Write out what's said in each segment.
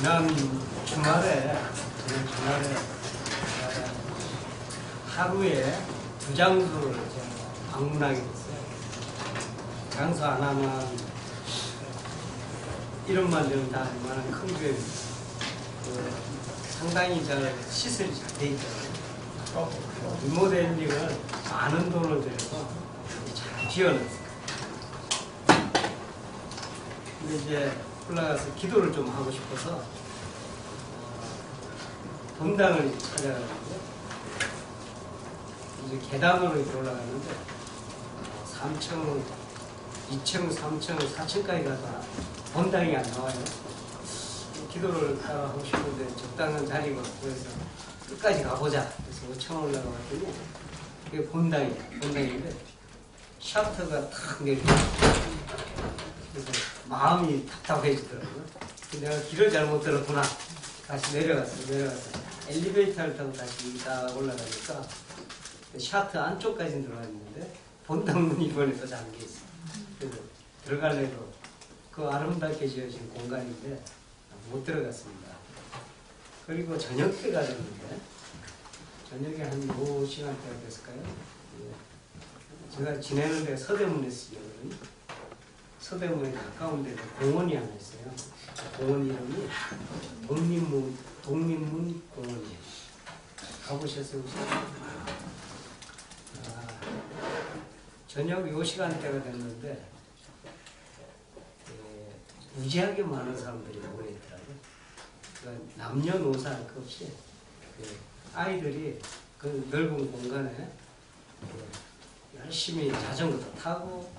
지난 주말에 하루에 2장소를 제가 방문하게 됐어요. 장소 하나만 1원만 되면 다 얼마나 큰 교회입니다. 상당히 잘 시설이 잘 돼 있잖아요. 리모델링을 많은 돈을 들여서 잘 지어놨어요. 근데 이제 올라가서 기도를 좀 하고 싶어서 본당을 찾아가는데 이제 계단으로 이렇게 올라가는데 3층, 2층, 3층, 4층까지 가서 본당이 안 나와요. 기도를 따라 하고 싶은데 적당한 자리가 그래서 끝까지 가보자. 그래서 5층 올라가봤더니 그게 본당인데 샤프트가 탁 내리고 그래서 마음이 답답해지더라고요. 내가 길을 잘못 들었구나. 다시 내려갔어. 엘리베이터를 타고 다시 딱 올라가니까 샤트 안쪽까지는 들어가 있는데 본당 문이 이번에 또 잠겨있어. 그래서 들어가려고 그 아름답게 지어진 공간인데 못 들어갔습니다. 그리고 저녁 때가 됐는데 저녁에 한 5시간대가 됐을까요? 제가 지내는 데 서대문에 쓰거든요. 서대문에 가까운 데도 공원이 하나 있어요. 공원 이름이 독립문 공원이에요. 가보셨어요 혹시? 저녁 요 시간대가 됐는데 무지하게 많은 사람들이 모여있더라고요. 그러니까 남녀노소 할 것 없이 아이들이 그 넓은 공간에 열심히 자전거도 타고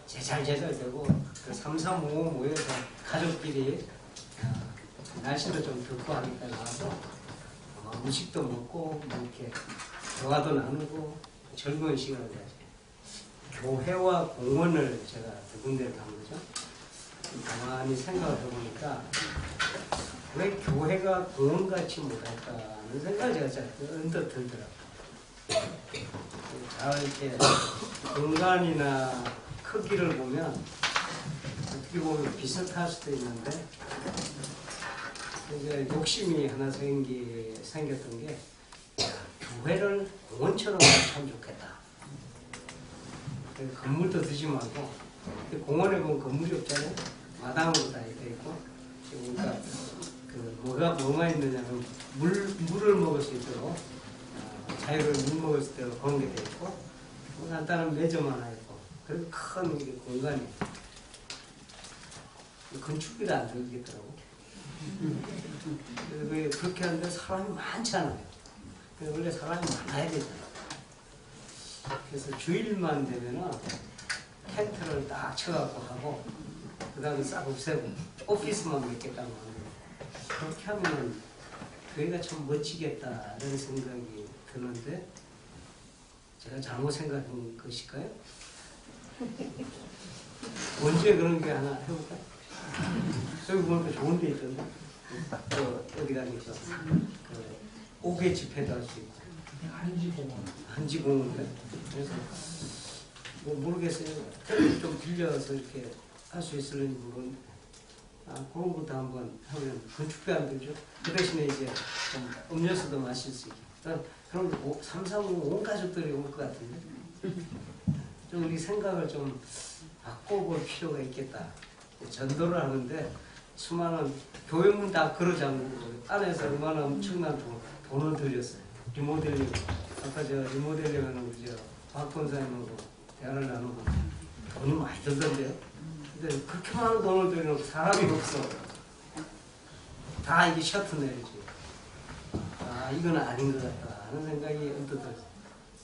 제잘되고 그 335 모여서 가족끼리 날씨도 좀 덥고 하니까 나와서 음식도 먹고 이렇게 대화도 나누고 즐거운 시간을 가지고 교회와 공원을 제가 두 군데를 간 거죠. 가만히 생각을 해보니까 왜 교회가 공원같이 못할까 하는 생각을 제가 잘 언뜻 들더라고요. 잘 이렇게 공간이나 크기를 보면 어떻게 보면 비슷할 수도 있는데 이제 욕심이 하나 생겼던 게 교회를 공원처럼 하면 참 좋겠다. 건물도 드지 말고 공원에 보면 건물이 없잖아요. 마당으로 다 되어 있고 그러니까 뭐가 있느냐면 물을 먹을 수 있도록 자유로운 물 먹을 수 있도록 그런 게 되어 있고 간단한 매점 하나 있고 그리고 큰 공간이 건축비도 안 들겠더라고. 그렇게 하는데 사람이 많잖아요. 원래 사람이 많아야 되잖아요. 그래서 주일만 되면은 텐트를 딱 쳐갖고 하고 그 다음에 싹 없애고 오피스만 몇 개 딱 만들고 그렇게 하면 교회가 참 멋지겠다는 생각이 드는데 제가 잘못 생각한 것일까요? 언제 그런 게 하나 해볼까요? 저기 보니까 좋은 데 있던데 여기다 해서 오개 집회도 할 수 있고 한지공원인데 그래서 모르겠어요. 좀 빌려서 이렇게 할 수 있을는지 모르는데 그런 것도 한번 하면 건축비 안 들죠. 그 대신에 이제 좀 음료수도 마실 수 있게 그럼 3, 4, 5 온 가족들이 올 것 같은데 좀 우리 생각을 좀 바꿔볼 필요가 있겠다. 전도를 하는데 수많은 교회문 다 걸어잠그고 안에서 얼마나 엄청난 돈을 들였어요. 리모델링 아까 저 리모델링 하는 박 권사님하고 대화를 나누고 돈이 많이 들던데요. 근데 그렇게 많은 돈을 들여놓고 사람이 없어. 다 이게 셔트 내리지. 이건 아닌 것 같다 하는 생각이 언뜻 들었어요.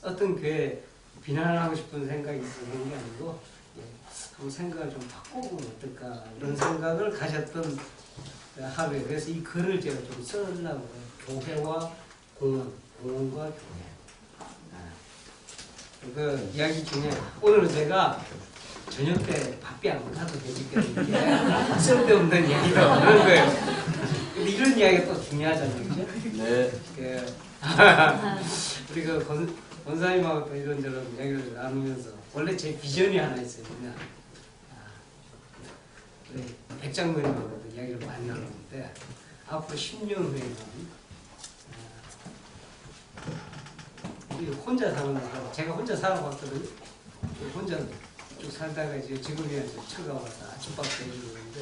어떤 교회 비난하고 싶은 생각이 드는 게 아니고 한번 생각을 좀 바꿔보면 어떨까 이런 생각을 가졌던 하루에 그래서 이 글을 제가 좀 쓰려고 교회와 공원과 교회 그 이야기 중에 오늘은 제가 저녁 때 밥비 안 가도 되기 때문에 쓸데없는 이야기가 없는 거예요. 근데 이런 이야기가 또 중요하잖아요. 그죠? 네. 우리 그 권사님하고 또 이런저런 이야기를 나누면서 원래 제 비전이 하나 있어요. 백장면으로 이야기를 많이 나누는데 앞으로 10년 후에는 혼자 사는 거 제가 혼자 살아봤거든요. 혼자 쭉 살다가 이제 지금이야 처가 와서 아침밥 해주는데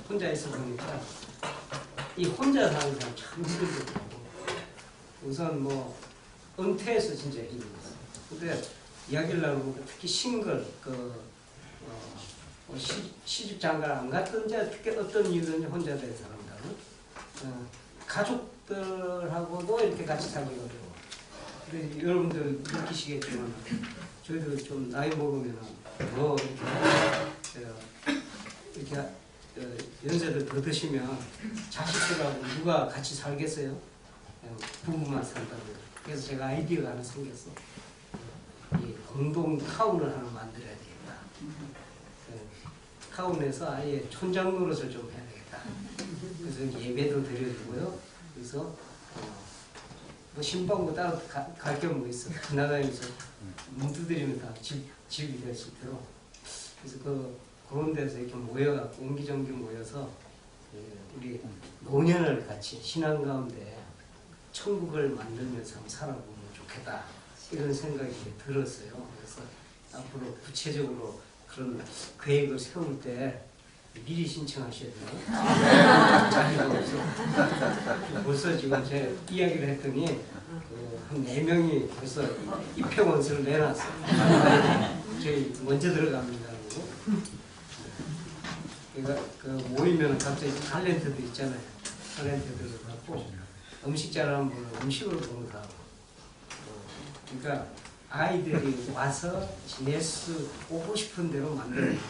혼자 있어 보니까 이 혼자 사는 사람 참 힘들더라고. 우선 뭐 은퇴해서 진짜 힘들었어요. 근데 이야기를 나누고 특히 싱글 시집 장가를 안 갔든지 특히 어떤 이유든지 혼자 된 사람들은 가족들하고도 이렇게 같이 살기 어려워. 근데 여러분들 느끼시겠지만 저희도 좀 나이 먹으면 뭐 이렇게 연세를 더 드시면 자식들하고 누가 같이 살겠어요? 부부만 산다고. 그래서 제가 아이디어가 하나 생겼어. 이 공동 타운을 하나 만들어야 되겠다. 타운에서 아예 촌장 노릇을 좀 해야 되겠다. 그래서 예배도 드려주고요. 그래서 뭐 신방고 따로 갈 게 뭐 있어. 지나다니면서 문 두드리면 다 집이 될 수 있도록. 그래서 그런 데서 이렇게 모여갖고 옹기종기 모여서 우리 노년을 같이 신앙 가운데 천국을 만들면서 한번 살아보면 좋겠다. 이런 생각이 들었어요. 그래서 앞으로 구체적으로 그런 계획을 세울 때 미리 신청하셔야 돼요. 자리가 없어. 벌써 지금 제가 이야기를 했더니 한 4명이 벌써 입회 원서를 내놨어요. 저희 먼저 들어갑니다. 그러니까 모이면 갑자기 탤런트도 있잖아요. 탤런트들을 갖고 음식 잘하는 분은 음식으로 봉사하고 그러니까 아이들이 와서 지낼 오고 싶은 대로 만들어주면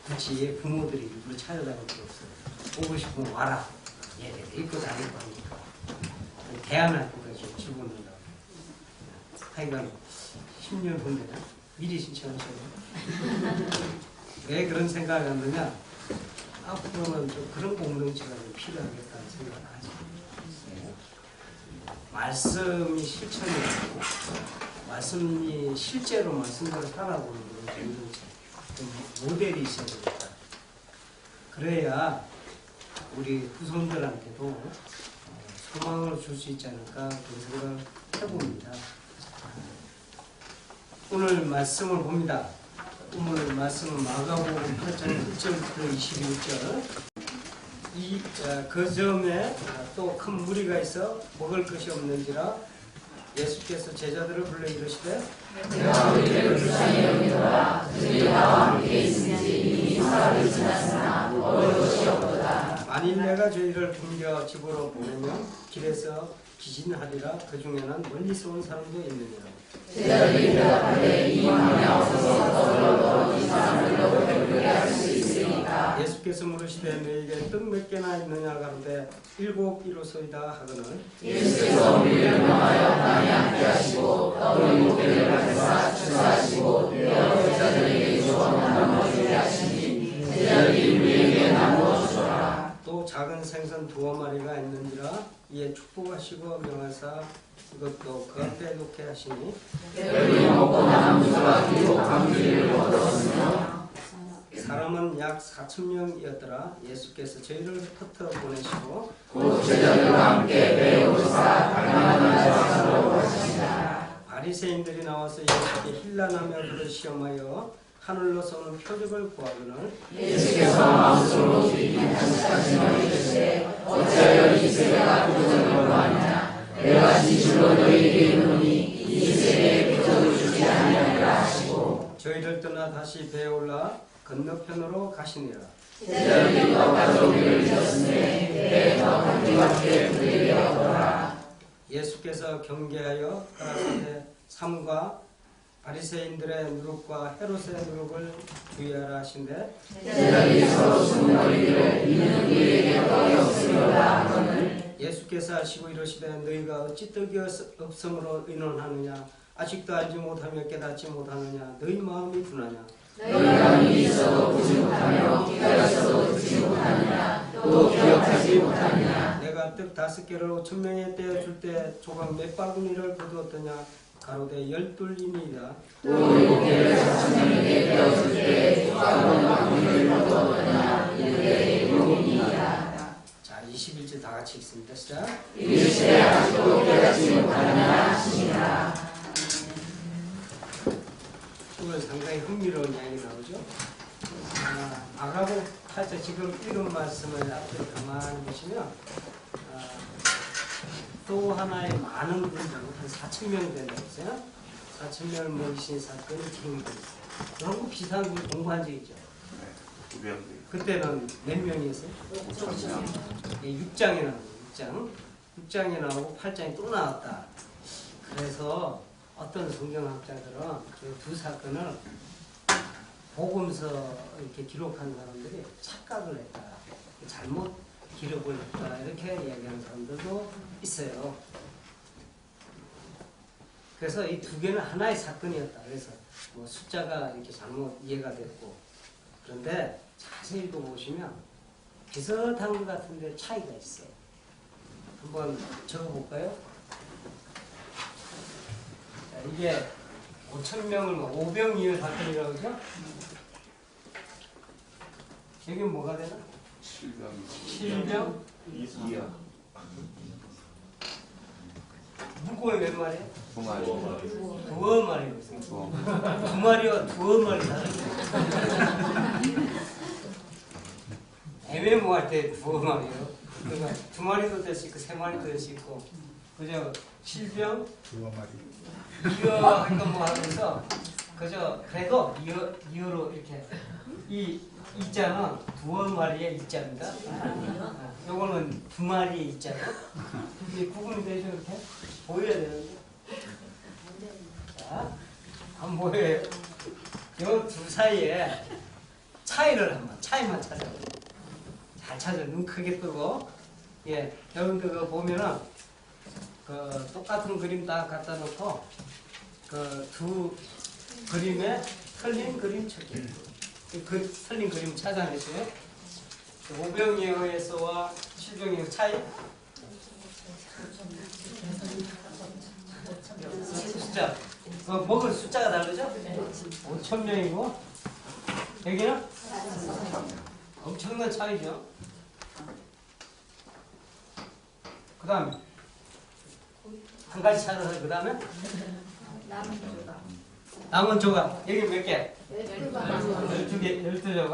같이 부모들이 일부러 찾아다닐 필요 없어요. 오고 싶으면 와라. 얘네들 입고 다닐 거니까. 대안학교까지 집어넣는다고. 하여간 10년 후면 미리 신청하셔요. 왜 그런 생각을 하느냐? 앞으로는 좀 그런 공동체가 좀 필요하겠다는 생각을 하죠. 말씀이 실천이 되고 말씀이 실제로 말씀대로 살아보는 그런 공동체, 모델이 있어야 되겠다. 그래야 우리 후손들한테도 소망을 줄 수 있지 않을까 그런 생각을 해봅니다. 오늘 말씀을 봅니다. 오늘 말씀은 마가복음 8장 1절부터 21절. 그 점에 또 큰 무리가 있어 먹을 것이 없는지라 예수께서 제자들을 불러 이르시되 내가 우리를 불쌍히 여기노라. 그들이 나와 함께 있은지 이미 사흘이 지났으나 먹을 것이 없도다. 만일 내가 저희를 굶겨 집으로 보내면 길에서 기진하리라. 그 중에는 멀리서 온 사람도 있느니라. 제자들이 대답하되 이 밤에 없어서 떡을 얻어 이 사람들로 배부르게 할 수 있으리까. 예수께서 물으시되 너희에게 떡 몇 개나 있느냐 가로되 7 이루소이다 하거늘. 예수께서 우리를 명하여 땅에 앉게 하시고 떡을 7개를 가져다 주사하시고 떼어 제자들에게 주어 나누어 주게 하시니 제자들이 우리에게 나누어 주더라. 또 작은 생선 2마리가 있는지라. 이에 축복하시고 명하사 이것도 그 앞에 놓게 하시니 배불리 먹고 남은 수가 비록 감기를 얻었으며 사람은 약 4,000명이었더라. 예수께서 저희를 흩어 보내시고 곧 제자들과 함께 배에 오르사 갈만한 장소로 가시니라. 바리새인들이 나와서 예수께 힐난하며 그를 시험하여 하늘로서 오는 표적을 구하거늘. 예수께서 마음속으로 깊이 단식하시며 이르시되 어찌하여 이 세대가 표적을 구하느냐. 내가 진실로 너희에게 이르노니 이 세대에 표적을 주지 아니하리라 하시고 저희를 떠나 다시 배에 올라 건너편으로 가시니라. 제자들이 떡과 조기를 주었으니 배에 떡 한 조각에 그들에게 얻더라. 예수께서 경계하여 가라사대 삼가 바리새인들의 누룩과 헤롯의 누룩을 주의하라 하신대. 제자들이 서로 수군거리기를 이는 우리에게 떡이 없으리로다 하거늘. 예수께서 하시고 이르시되 너희가 어찌 떡이 없음으로 의논하느냐. 아직도 알지 못하며 깨닫지 못하느냐. 너희 마음이 둔하냐. 너희가 눈이 있어도 보지 못하며 귀가 있어도 듣지 못하느냐. 또 기억하지 못하느냐. 내가 떡 5개를 5,000명에 떼어줄 때 조각 몇 바구니를 거두었더냐. 가로되 열둘이니이다. 또 육계를 4,000명에게 되었을 때 주가로는 돈을 얻었느냐 이르되 6이니이다. 자, 21절 다 같이 읽습니다. 시작. 이르시되 아직도 깨닫지 못하느냐 하시니라. 이건 상당히 흥미로운 이야기 나오죠. 아가복 8절 지금 읽은 말씀을 앞으로 가만히 보시면 또 하나의 많은 군중 한 4,000명 된다고 했어요. 4,000명을 모이신 사건이 기록되어 있어요. 그런 거 비슷한 거 공부한 적 있죠. 그때는 몇 명이었어요? 6장에 나오고 6장에 나오고 8장에 또 나왔다. 그래서 어떤 성경학자들은 그 두 사건을 복음서 이렇게 기록한 사람들이 착각을 했다. 잘못 기록을 했다. 이렇게 이야기하는 사람들도 있어요. 그래서 이 두 개는 하나의 사건이었다. 그래서 뭐 숫자가 이렇게 잘못 이해가 됐고, 그런데 자세히 보시면 비슷한 것 같은데 차이가 있어. 한번 적어볼까요? 자, 이게 5,000명을 오병이어 사건이라고 그러죠? 여기 뭐가 되나? 7병? 물고기 몇 마리야? 2마리. 두어 마리. 두 마리와 두어 마리 애매모호할 때 두어 마리요. 그러니까 두 마리도 될 수 있고 세 마리도 될 수 있고, 그죠? 7병? 두어 마리. 이어 할까 뭐 하면서 그저 그래도 이어로 이렇게 이 이자는 두어 마리의 이자입니다. 요거는 두 마리의 이자고 이게 구분이 되죠. 이렇게 보여야 되는데. 자, 안 보여요. 요 두 사이에 차이만 찾아요. 잘 찾아. 눈 크게 뜨고. 예, 여러분들 그거 보면은 그 똑같은 그림 딱 갖다 놓고 그 두 그림에 틀린 그림 찾기. 그 틀린 그림 찾아내세요. 오병이어에서와 칠병이어 차이. 숫자. 먹을 숫자가 다르죠? 5,000명이고 여기는 엄청난 차이죠. 그 다음에 한 가지 찾아서 그 다음에 남은 조각. 여기 몇 개? 12개, 12조각.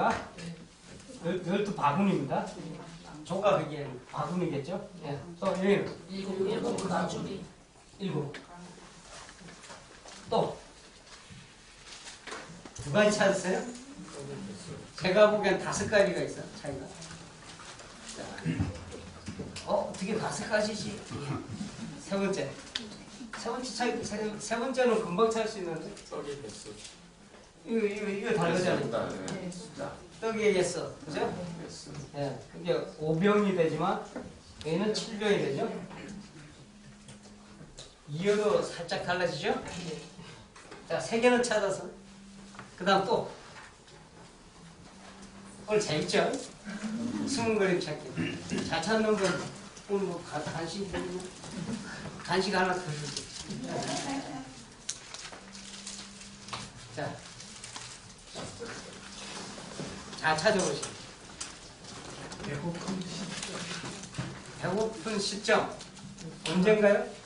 12바구니입니다. 조각이 바구니겠죠? 예. 또 여기는 7. 또 두 가지 찾았어요? 제가 보기엔 5가지가 있어, 차이가. 자, 어떻게 5가지지? 세 번째 차이, 세 번째는 금방 찾을 수 있는데. 떡이 됐어. 이거 다르잖아요. 떡이 얘기했어, 그죠? 예, 이게 5병이 되지만 여기는 7병이 되죠? 이어도 살짝 달라지죠? 자, 3개는 찾아서 그 다음 또 오늘 재밌죠? 숨은 그림 찾기. 잘 찾는 건 오늘 뭐 간식 하나 더 줄게. 자, 잘 찾아보시죠. 배고픈 시점 언젠가요?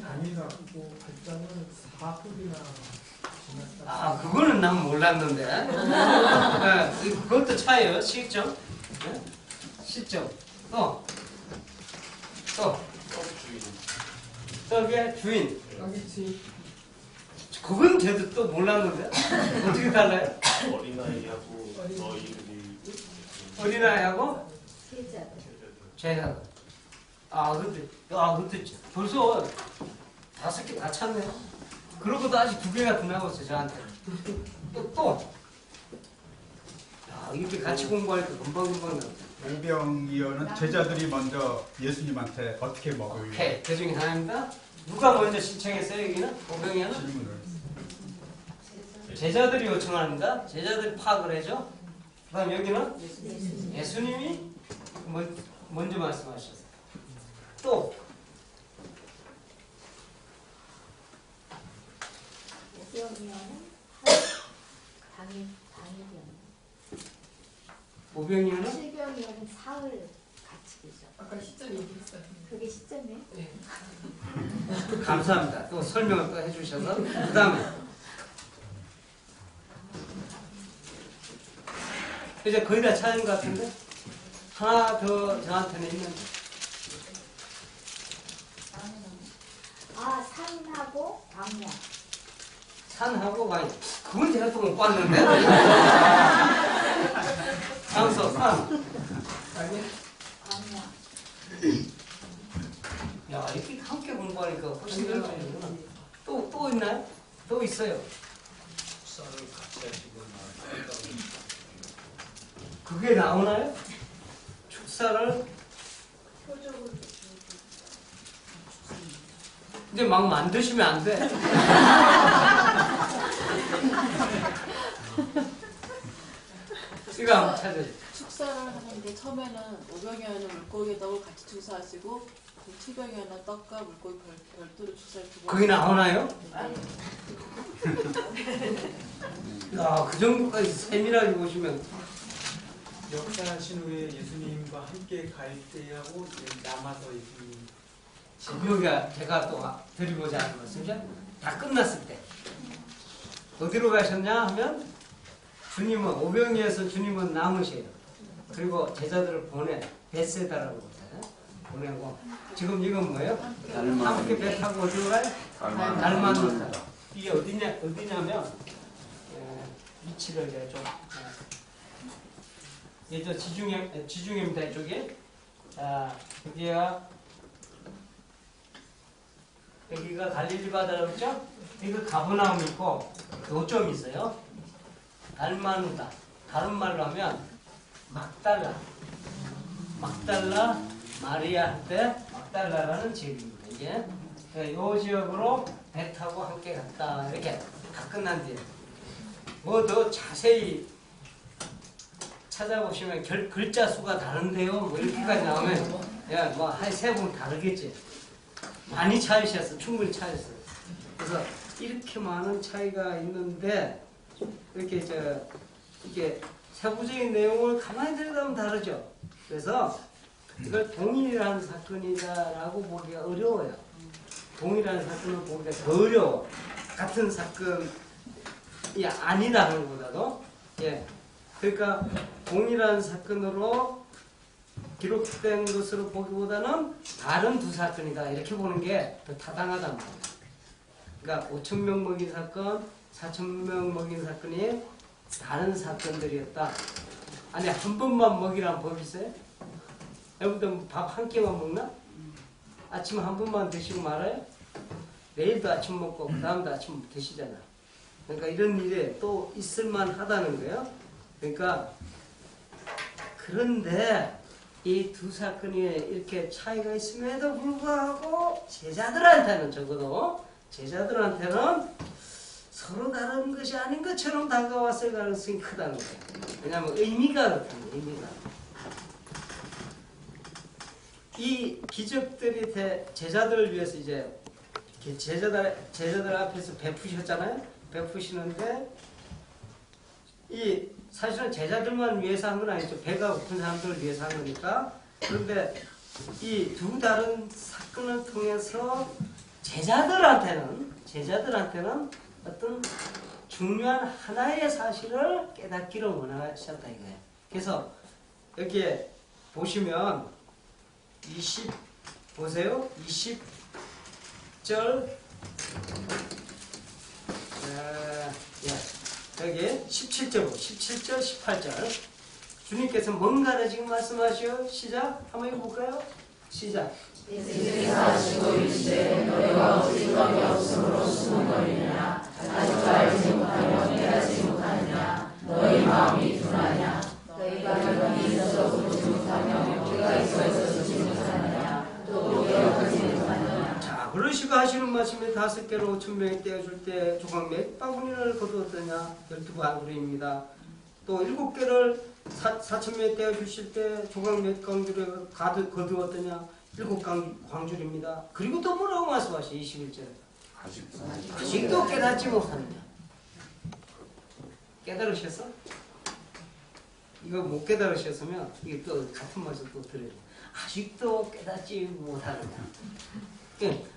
아니라고 발전은 4분이나 아, 그거는 난 몰랐는데. 네, 그것도 차이에요. 시점. 네? 시점. 또 떡의 주인. 떡이지. 그건 저도 또 몰랐는데. 어떻게 달라요? 어린아이하고 너 이름이 어린아이하고 제자. 근데 벌써 5개 다 찾네요. 그러고도 아직 2개가 더 나왔어요, 저한테. 이렇게 같이 공부하니까 금방 나왔어요. 오병이어는 제자들이 먼저 예수님한테 어떻게 먹을 오케이, 그 중에 하나입니다. 누가 먼저 신청했어요, 여기는? 오병이어는? 질문을. 제자들이 요청합니다. 제자들이 파악을 해줘. 그 다음 여기는? 예수님이 먼저 말씀하셨어요. 또 오병이어는 7병이어는 사흘 같이 계죠. 아까 시점 얘기했어요. 그게 시점이에요? 네. 감사합니다. 또 설명을 또 해주셔서 그 다음에 이제 거의 다 찾은 것 같은데 하나 더 저한테는 있는데 아, 산하고 광야. 산하고 광야. 그건 제가 또 못 봤는데. 장소 산. 광야. 야, 이렇게 함께 공부하니까 훨씬 더 좋구나. 또 있나요? 또 있어요. 축사를 같이 하시거나 그게 나오나요? 축사를 표적으로. 이제 막 만드시면 안 돼. 이거 한번 찾아줘. 축사를 하는데 처음에는 5병이어는 물고기 떡을 같이 축사하시고 7병이어는 떡과 물고기 별도로 축사를 두고 거기 나오나요? 네. 야, 그 정도까지 세밀하게 보시면 역사하신 후에 예수님과 함께 갈 때하고 이제 남아서 예수님 여기가 제가 또 드리고자 하는 말씀이죠. 다 끝났을 때 어디로 가셨냐 하면 주님은 오병이에서 주님은 남으세요. 그리고 제자들을 보내 베세다라고 하잖아요. 보내고 지금 이건 뭐예요? 함께 배 타고 어디로 가요? 달마누타. 이게 어디냐면 위치를 이제 좀 이제 지중해입니다. 이쪽에. 자, 여기가 갈릴리 바다라고 했죠? 여기가 가버나움 있고 요점이 있어요. 달마누다. 다른 말로 하면 막달라 마리아 할 때 막달라라는 지역입니다. 이게 이 지역으로 배 타고 함께 갔다. 이렇게 다 끝난 뒤에 뭐 더 자세히 찾아보시면 글자 수가 다른데요. 뭐 이렇게까지 나오면 야, 뭐 한 세 번 다르겠지. 많이 차이셨어. 충분히 차이셨어요. 그래서 이렇게 많은 차이가 있는데 이렇게 이게 세부적인 내용을 가만히 들여다보면 다르죠. 그래서 이걸 동일한 사건이다라고 보기가 어려워요. 동일한 사건을 보기가 더 어려워. 같은 사건이 아니다 하는 것보다도 예. 그러니까 동일한 사건으로 기록된 것으로 보기보다는 다른 두 사건이다 이렇게 보는 게 더 타당하단 말이에요. 그러니까 5,000명 먹인 사건, 4,000명 먹인 사건이 다른 사건들이었다. 아니 한 번만 먹이라는 법 있어요? 여러분들 밥 한 끼만 먹나? 아침 한 번만 드시고 말아요? 내일도 아침 먹고 그 다음도 아침 드시잖아. 그러니까 이런 일이 또 있을만 하다는 거예요. 그러니까 그런데 이 두 사건이 이렇게 차이가 있음에도 불구하고 제자들한테는 적어도 제자들한테는 서로 다른 것이 아닌 것처럼 다가왔을 가능성이 크다는 거예요. 왜냐하면 의미가 그렇다는 거예요. 의미가. 이 기적들이 제자들을 위해서 이제 제자들 앞에서 베푸셨잖아요. 베푸시는데 이 사실은 제자들만 위해서 한 건 아니죠. 배가 고픈 사람들을 위해서 한 거니까. 그런데 이 두 다른 사건을 통해서 제자들한테는 어떤 중요한 하나의 사실을 깨닫기를 원하셨다 이거예요. 그래서 여기에 보시면 보세요. 20절 여기 17절, 18절 주님께서 뭔가를 지금 말씀하시오. 시작 한번 해볼까요? 시작. 예수께서 하시고 이르시되 너희가 어찌 수밖에 없으므로 수군거리느냐 아직도 알지 못하며 깨닫지 못하느냐 너희 마음이 둔하냐 너희가 결론이 있어서 보지 못하며 귀가 있어서 듣지 못하느냐 또 기억하지 못하느냐. 자, 그러시고 하시는 말씀에 5개로 5,000명이 떼어줄 때 조각 몇 바구니를 거두었더냐? 12바구니입니다. 또 7개를 4,000명이 떼어주실 때 조각 몇 광주를 거두었더냐? 7광줄입니다. 그리고 또 뭐라고 말씀하시죠? 21절에 아직도 깨닫지 못하느냐? 깨달으셨어? 이거 못 깨달으셨으면 이게 또 같은 말씀 또 들어요. 아직도 깨닫지 못하느냐.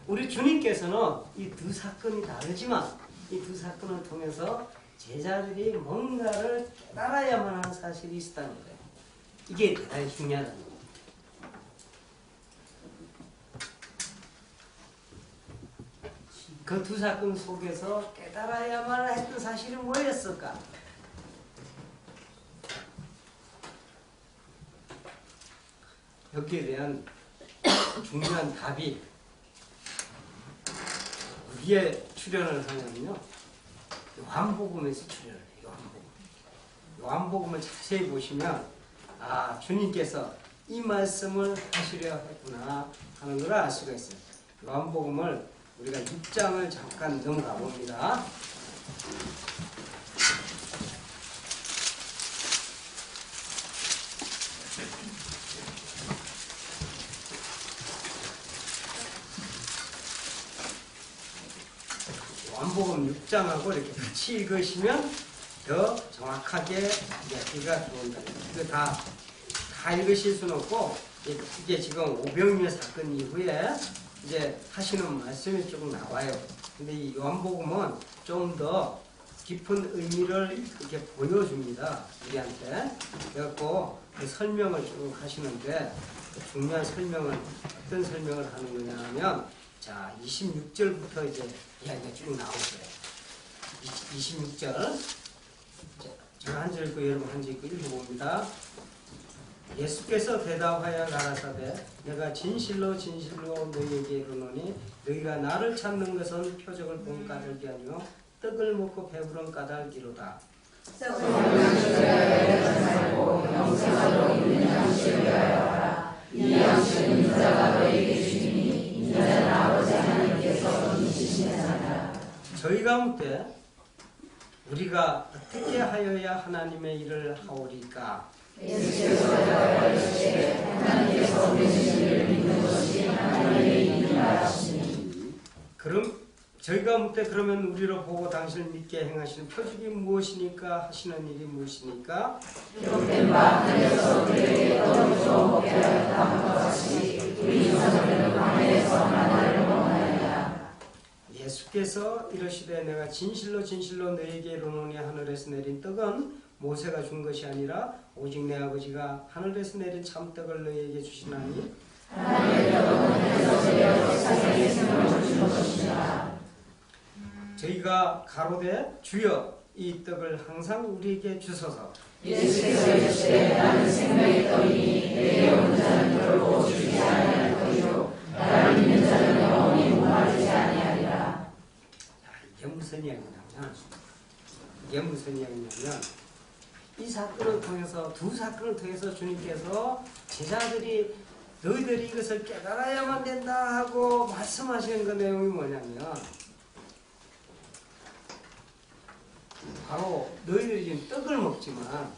우리 주님께서는 이 두 사건이 다르지만 이 두 사건을 통해서 제자들이 뭔가를 깨달아야만 하는 사실이 있었다는 거예요. 이게 대단히 중요하다는 거예요. 그 두 사건 속에서 깨달아야만 했던 사실이 뭐였을까? 여기에 대한 중요한 답이 어디에 출연을 하냐면요, 요한복음에서 출연을 해요. 요한복음을 자세히 보시면 아, 주님께서 이 말씀을 하시려 했구나 하는 걸 알 수가 있어요. 요한복음을 우리가 6장을 잠깐 넘어가 봅니다. 요한복음 6장하고 이렇게 같이 읽으시면 더 정확하게 이해하기가 좋은다. 이거 다 읽으실 수는 없고, 이게 지금 오병이어 사건 이후에 이제 하시는 말씀이 조금 나와요. 근데 이 요한복음은 좀 더 깊은 의미를 이렇게 보여줍니다, 우리한테. 그래갖고 그 설명을 쭉 하시는데, 그 중요한 설명은 어떤 설명을 하는 거냐 하면, 자, 26절부터 이제 이야기가 쭉 나올 거예요. 26절. 제가 한 절 읽고 여러분 한 절 읽고 읽어봅니다. 예수께서 대답하여 가라사대 내가 진실로 진실로 너희에게 이르노니 너희가 나를 찾는 것은 표적을 본 까닭이 아니요 떡을 먹고 배부른 까닭이로다. 이 양식은 인자가 너희에게 주시니 인자는 아버지 하나님께서 이주시느니라. 저희 가운데 우리가 어떻게 하여야 하나님의 일을 하오리까? 예수께서 대답하시되 하나님께서 오신 이를 믿는 것이 하나님의 일이라 하시니. 그럼 저희 가운데 그러면 우리를 보고 당신을 믿게 행하시는 표적이 무엇이니까 하시는 일이 무엇이니까? 기록된 바 하늘에서 우리에게 떡을 주어 먹게 하였다는 것 같이 우리 인생은 하늘에서 만나를 원하리라. 예수께서 이러시되 내가 진실로 진실로 너에게 이르노니 하늘에서 내린 떡은 모세가 준 것이 아니라 오직 내 아버지가 하늘에서 내린 참떡을 너희에게 주시나니 하나님의 떡은 하늘에서 내려 세상에 생명을 주는 것이라. 저희가 가로되 주여 이 떡을 항상 우리에게 주소서. 예수께서 이르시되 나는 생명의 떡이니 내게 오는 자는 결코 죽지 아니할 것이요 나를 믿는 자는 영원히 목마르지 아니하리라. 이게 무슨 이야기냐면 이 사건을 통해서 두 사건을 통해서 주님께서 제자들이 너희들이 이것을 깨달아야만 된다 하고 말씀하시는 그 내용이 뭐냐면 바로 너희들이 지금 떡을 먹지만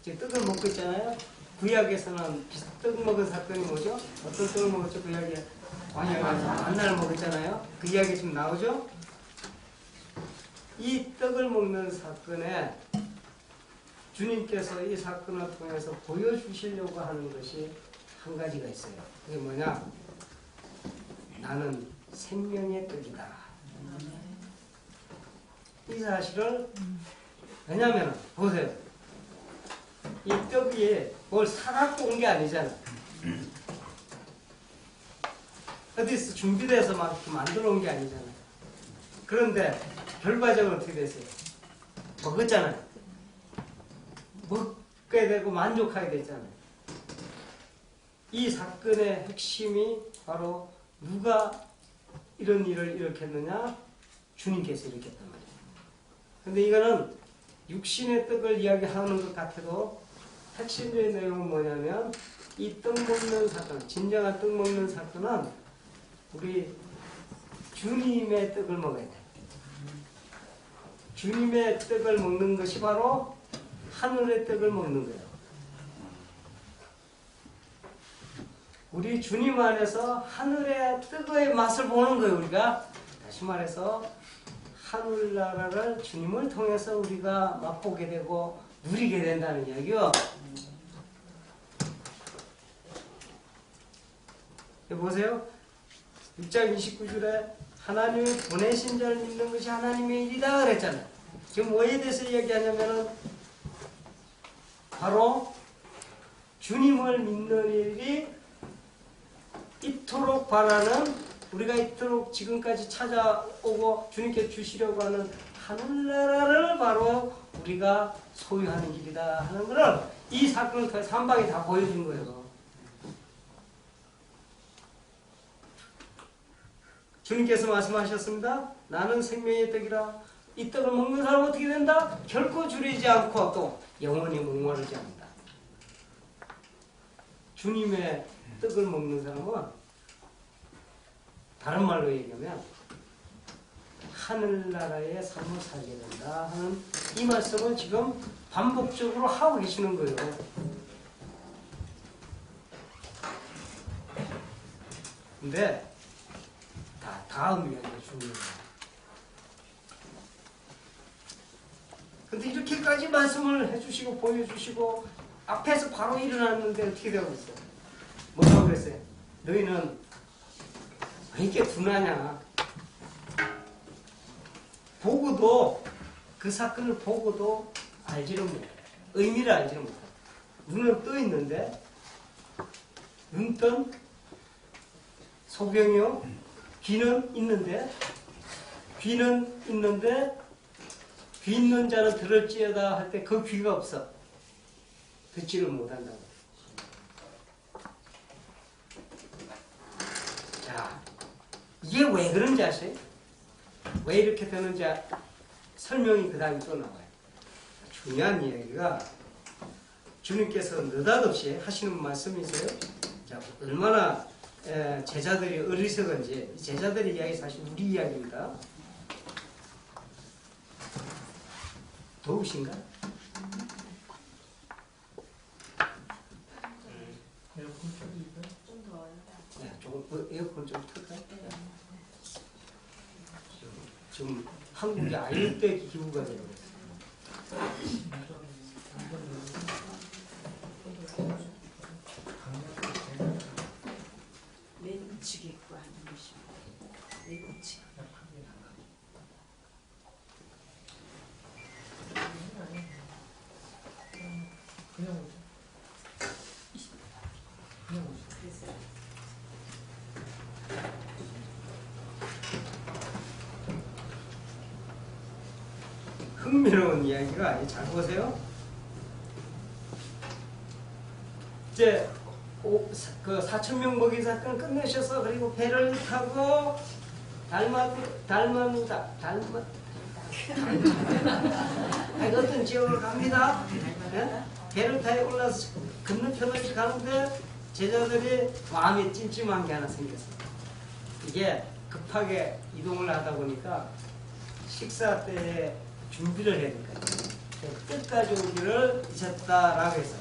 지금 떡을 먹고 있잖아요. 구약에서는 떡 먹은 사건이 뭐죠? 어떤 떡을 먹었죠? 구약에 광야에서 만나를 먹었잖아요. 그 이야기 지금 나오죠? 이 떡을 먹는 사건에 주님께서 이 사건을 통해서 보여주시려고 하는 것이 한 가지가 있어요. 그게 뭐냐? 나는 생명의 떡이다. 이 사실을 왜냐면 보세요. 이 떡이 뭘 사갖고 온 게 아니잖아. 어디서 준비돼서 막 만들어 온 게 아니잖아. 그런데 결과적으로 어떻게 됐어요? 먹었잖아요. 먹게 되고 만족하게 됐잖아요. 이 사건의 핵심이 바로 누가 이런 일을 일으켰느냐? 주님께서 일으켰단 말이에요. 근데 이거는 육신의 떡을 이야기하는 것 같아도 핵심적인 내용은 뭐냐면 이 떡 먹는 사건, 진정한 떡 먹는 사건은 우리 주님의 떡을 먹어야 돼. 주님의 떡을 먹는 것이 바로 하늘의 떡을 먹는 거예요. 우리 주님 안에서 하늘의 떡의 맛을 보는 거예요. 우리가 다시 말해서 하늘나라를 주님을 통해서 우리가 맛보게 되고 누리게 된다는 이야기요. 보세요. 6장 29절에 하나님이 보내신 자를 믿는 것이 하나님의 일이다 그랬잖아요. 지금 뭐에 대해서 이야기하냐면은 바로 주님을 믿는 일이 이토록 바라는, 우리가 이토록 지금까지 찾아오고 주님께 주시려고 하는 하늘나라를 바로 우리가 소유하는 길이다 하는 것을 이 사건을 통해서 한 방에 다 보여준 거예요. 주님께서 말씀하셨습니다. 나는 생명의 떡이라. 이 떡을 먹는 사람은 어떻게 된다? 결코 줄이지 않고 또 영원히 목마르지 않는다. 주님의 떡을 먹는 사람은 다른 말로 얘기하면 하늘나라의 삶을 살게 된다 하는 이 말씀을 지금 반복적으로 하고 계시는 거예요. 근데 다음 이야기가 중요해요. 근데 이렇게까지 말씀을 해주시고 보여주시고 앞에서 바로 일어났는데 어떻게 되고 있어요? 뭐라고 그랬어요? 너희는 왜 이렇게 둔하냐? 보고도, 그 사건을 보고도 알지를 못해. 의미를 알지를 못해. 눈은 떠 있는데, 눈뜬 소경이요. 귀는 있는데, 귀 있는 자는 들을지어다 할 때 그 귀가 없어. 듣지를 못한다고. 자, 이게 왜 그런지 아세요? 왜 이렇게 되는지 설명이 그 다음에 또 나와요. 중요한 이야기가 주님께서 느닷없이 하시는 말씀이세요. 자, 얼마나 제자들이 어리석은지. 제자들의 이야기 사실 우리 이야기입니다. 더우신가? 좀 더워요. 네, 조금 에어컨 좀 틀까요? 지금 한국이 아일대 기후가 되고 있어요. 맨치겠고 하는 것이 맨치. 그냥 오죠. 그냥 오죠. 그래서 흥미로운 이야기가, 잘 보세요. 이제 그 4,000명 먹인 사건 끝내셔서 그리고 배를 타고 어떤 지역으로 갑니다. 네? 배를 타고 올라서 건너편을 가는데 제자들이 마음이 찜찜한 게 하나 생겼어요. 이게 급하게 이동을 하다 보니까 식사 때에 준비를 해야 될까요? 뜻 가져오기를 잊었다라고 해서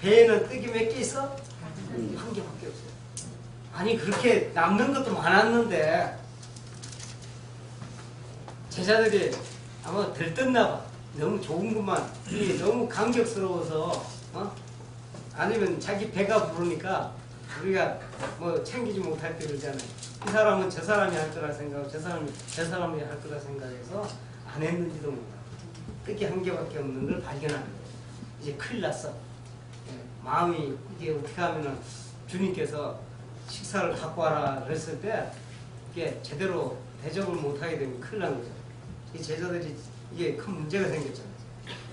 배에는 떡이 몇 개 있어? 한 개밖에 없어요. 아니 그렇게 남는 것도 많았는데 제자들이 아마 들떴나 봐. 너무 좋은 것만, 이게 너무 감격스러워서, 아니면 자기 배가 부르니까 우리가 뭐 챙기지 못할 때 그러잖아요. 이 사람은 저 사람이 할 거라 생각하고 저 사람이 저 사람이 할 거라 생각해서 안 했는지도 몰라. 떡이 한 개밖에 없는 걸 발견하는 거예요. 이제 큰일 났어. 마음이 이게 어떻게 하면은 주님께서 식사를 갖고 와라 그랬을 때 이게 제대로 대접을 못하게 되면 큰일 난 거죠. 이 제자들이 이게 큰 문제가 생겼잖아요.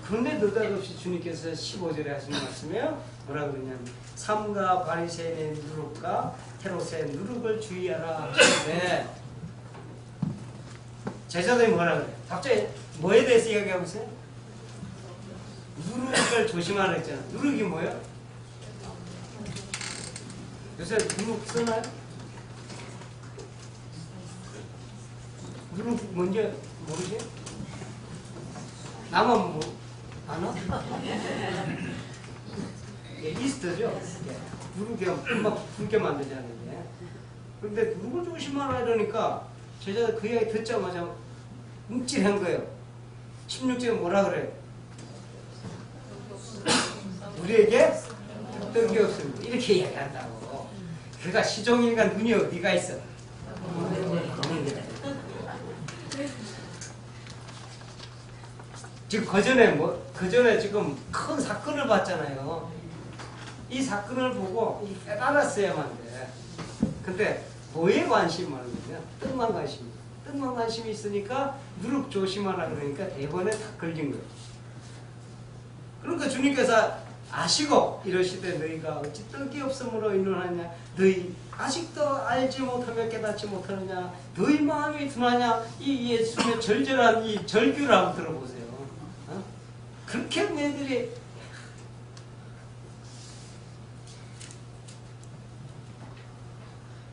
그런데 느닷없이 주님께서 15절에 하시는 말씀이에요. 뭐라 그러냐면 삼가 바리새인의 누룩과 헤롯의 누룩을 주의하라 하시는데 제자들이 뭐라 그래요? 갑자기 뭐에 대해서 이야기하고 있어요? 누룩을 조심하라 했잖아요. 누룩이 뭐예요? 요새 누룩 쓰나요? 누룩 뭔지 모르지? 나만 뭐 아나? 이스트죠? 누룩이 금방 붉게 만들잖아요. 그런데 누룩을 조심하라 이러니까 제자들 그 이야기 듣자마자 움찔한 거예요. 16절에 뭐라 그래요? 우리에게 떡이 없습니다. 이렇게 이야기한다고. 그러니까 시종일관 눈이 어디가 있어? 지금 그전에 지금 큰 사건을 봤잖아요. 이 사건을 보고 깨달았어야만 돼. 근데 뭐에 관심 많은 거냐? 떡만 관심이야. 떡만 관심이 있으니까 누룩 조심하라 그러니까 대번에 다 걸린 거예요. 그러니까 주님께서 아시고 이러시되 너희가 어찌 떡이 없음으로 인론하냐? 너희 아직도 알지 못하며 깨닫지 못하느냐? 너희 마음이 둔하냐? 이 예수님의 절절한 이 절규를 한번 들어보세요. 어? 그렇게 너희들이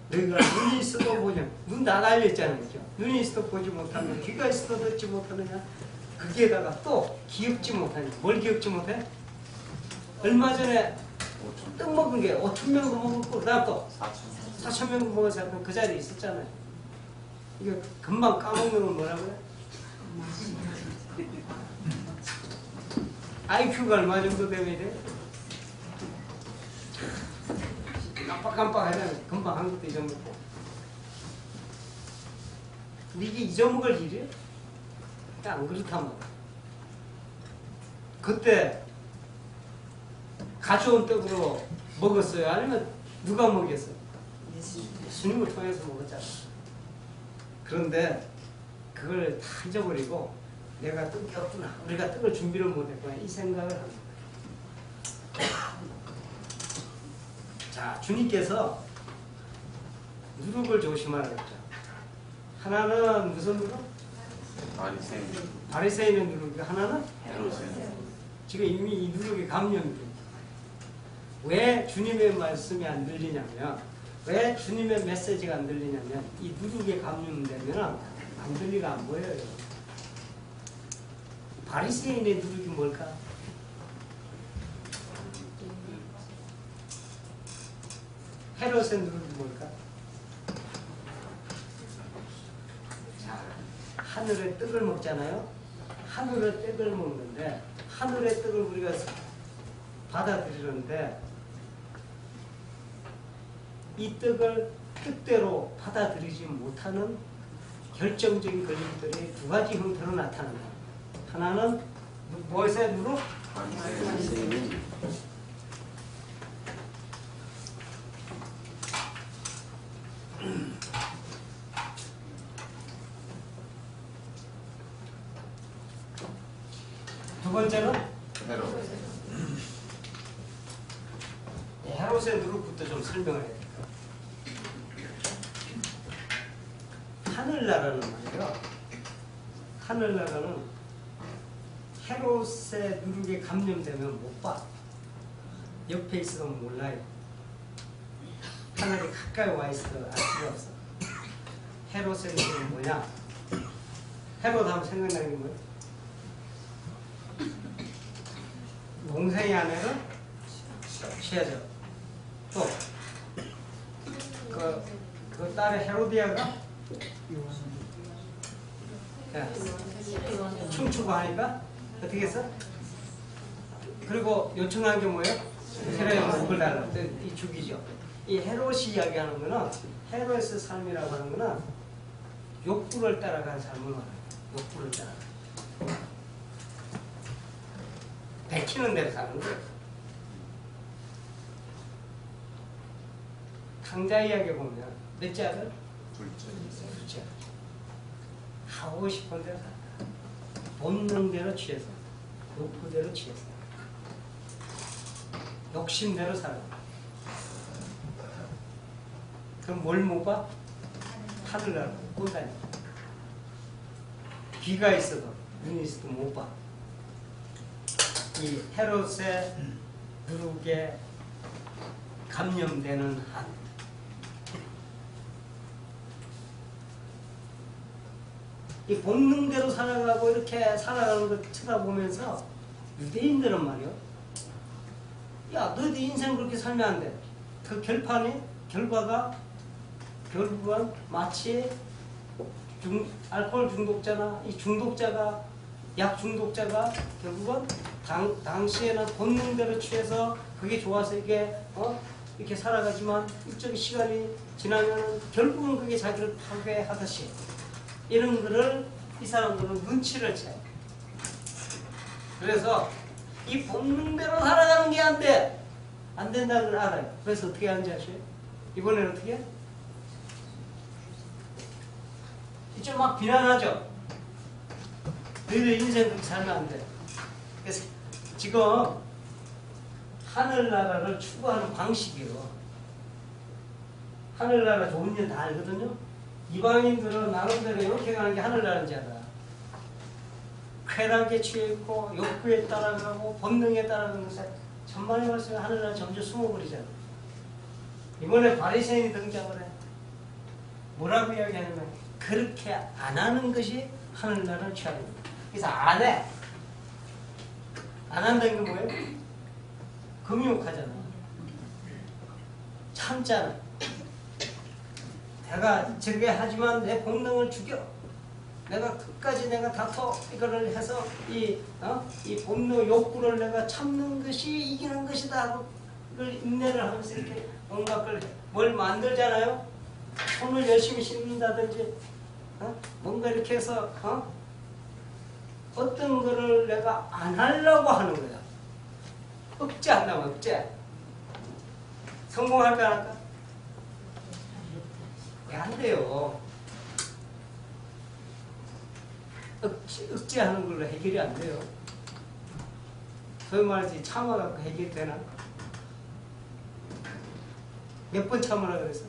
너희가 눈이 있어도 보냐? 눈 다 달렸잖아요. 그죠? 눈이 있어도 보지 못하며 귀가 있어도 듣지 못하느냐? 거기에다가 또 기억지 못하냐? 뭘 기억지 못해? 얼마 전에 떡 먹은 게 5,000명도 먹었고 그다음 또 4,000명도 먹어서 그 자리에 있었잖아요. 이거 금방 까먹는 건 뭐라고요? IQ가 얼마 정도 되면 돼? 깜빡깜빡 하면 금방 한 것도 잊어먹고. 이게 잊어먹을 일이에요? 안 그렇단 말이야. 그때 가져온 떡으로 먹었어요? 아니면 누가 먹였어요? 예수님을 통해서 먹었잖아. 그런데 그걸 다 잊어버리고 내가 떡이 없구나. 우리가 떡을 준비를 못했구나. 이 생각을 합니다. 자, 주님께서 누룩을 조심하라 그랬죠. 하나는 무슨 누룩? 바리새인의 누룩이고 하나는 지금 이미 이 누룩이 감염돼. 왜 주님의 말씀이 안 들리냐면, 왜 주님의 메시지가 안 들리냐면 이 누룩에 감염되면 안 들리가 안 보여요. 바리새인의 누룩이 뭘까? 헤롯의 누룩이 뭘까? 자, 하늘의 떡을 먹잖아요. 하늘의 떡을 먹는데 하늘의 떡을 우리가 받아들이는데 이 떡을 뜻대로 받아들이지 못하는 결정적인 걸림들이 두 가지 형태로 나타난다. 하나는 무엇의 누룩? 두 번째는 헤롯의 누룩부터 좀 설명을 해야 될까? 하늘나라는 말이에요. 하늘나라는 헤롯의 누룩에 감염되면 못 봐. 옆에 있어도 몰라요. 하늘이 가까이 와 있어도 알 수가 없어. 헤롯의 누룩은 뭐냐? 헤롯 하면 생각나는 게 뭐예요? 동생의 아내는 취하죠. 또 그 딸의 헤로디아가 춤추고 하니까 어떻게 했어? 그리고 요청한 게 뭐예요? 헤롯의 목을 달라. 이 죽이죠. 이 헤롯이 이야기하는 거는 헤롯의 삶이라고 하는 거는 욕구를 따라가는 삶을 말해요. 욕구를 따라가. 베끼는 대로 사는 거예요. 강자 이야기 보면 몇째 아들? 둘째. 하고 싶은 대로 산다. 본능대로 취해서, 욕구대로 취해서, 욕심대로 살아. 그럼 뭘 못 봐? 하늘나라 못 다녀. 귀가 있어도 눈이 있어도 못 봐. 이 헤롯의 누룩에 감염되는 한 이 본능대로 살아가고 이렇게 살아가는 걸 쳐다보면서 유대인들은 말이요. 야, 너희들 인생 그렇게 살면 안 돼. 그 결과가 결국은 마치 알코올 중독자나 이 중독자가 약 중독자가 결국은 당시에는 본능대로 취해서 그게 좋아서 이게 이렇게 살아가지만 일정 시간이 지나면 결국은 그게 자기를 파괴하듯이 이런 거를 이 사람들은 눈치를 채요. 그래서 이 본능대로 살아가는 게 안 돼. 안 된다는 걸 알아요. 그래서 어떻게 하는지 아세요? 이번에는 어떻게 해? 이쪽 막 비난하죠. 너희들 인생 그렇게 살면 안 돼. 그래서 지금 하늘나라를 추구하는 방식이요. 하늘나라 좋은 일 다 알거든요. 이방인들은 나름대로 이렇게 가는 게 하늘나라인지 알아. 쾌락에 취해있고 욕구에 따라가고 본능에 따라가는 것에 천만의 말씀에 하늘나라 점점 숨어버리잖아. 이번에 바리새인이 등장을 해. 뭐라고 이야기하냐면 그렇게 안 하는 것이 하늘나라를 취하는 거야. 그래서 안 해. 안 한다는 게 뭐예요? 금욕하잖아. 참잖아. 내가 저게 하지만 내 본능을 죽여. 내가 끝까지 내가 다퉈 이거를 해서 이 본능 욕구를 내가 참는 것이 이기는 것이다 하고 그걸 인내를 하면서 이렇게 뭔가 뭘 만들잖아요. 손을 열심히 씻는다든지 뭔가 이렇게 해서 어떤 거를 내가 안 하려고 하는 거야. 억제한다면 억제. 성공할까 안 할까? 안 돼요. 억제하는 걸로 해결이 안 돼요. 소위 말해서 참아갖고 해결이 되나? 몇 번 참으라 그랬어?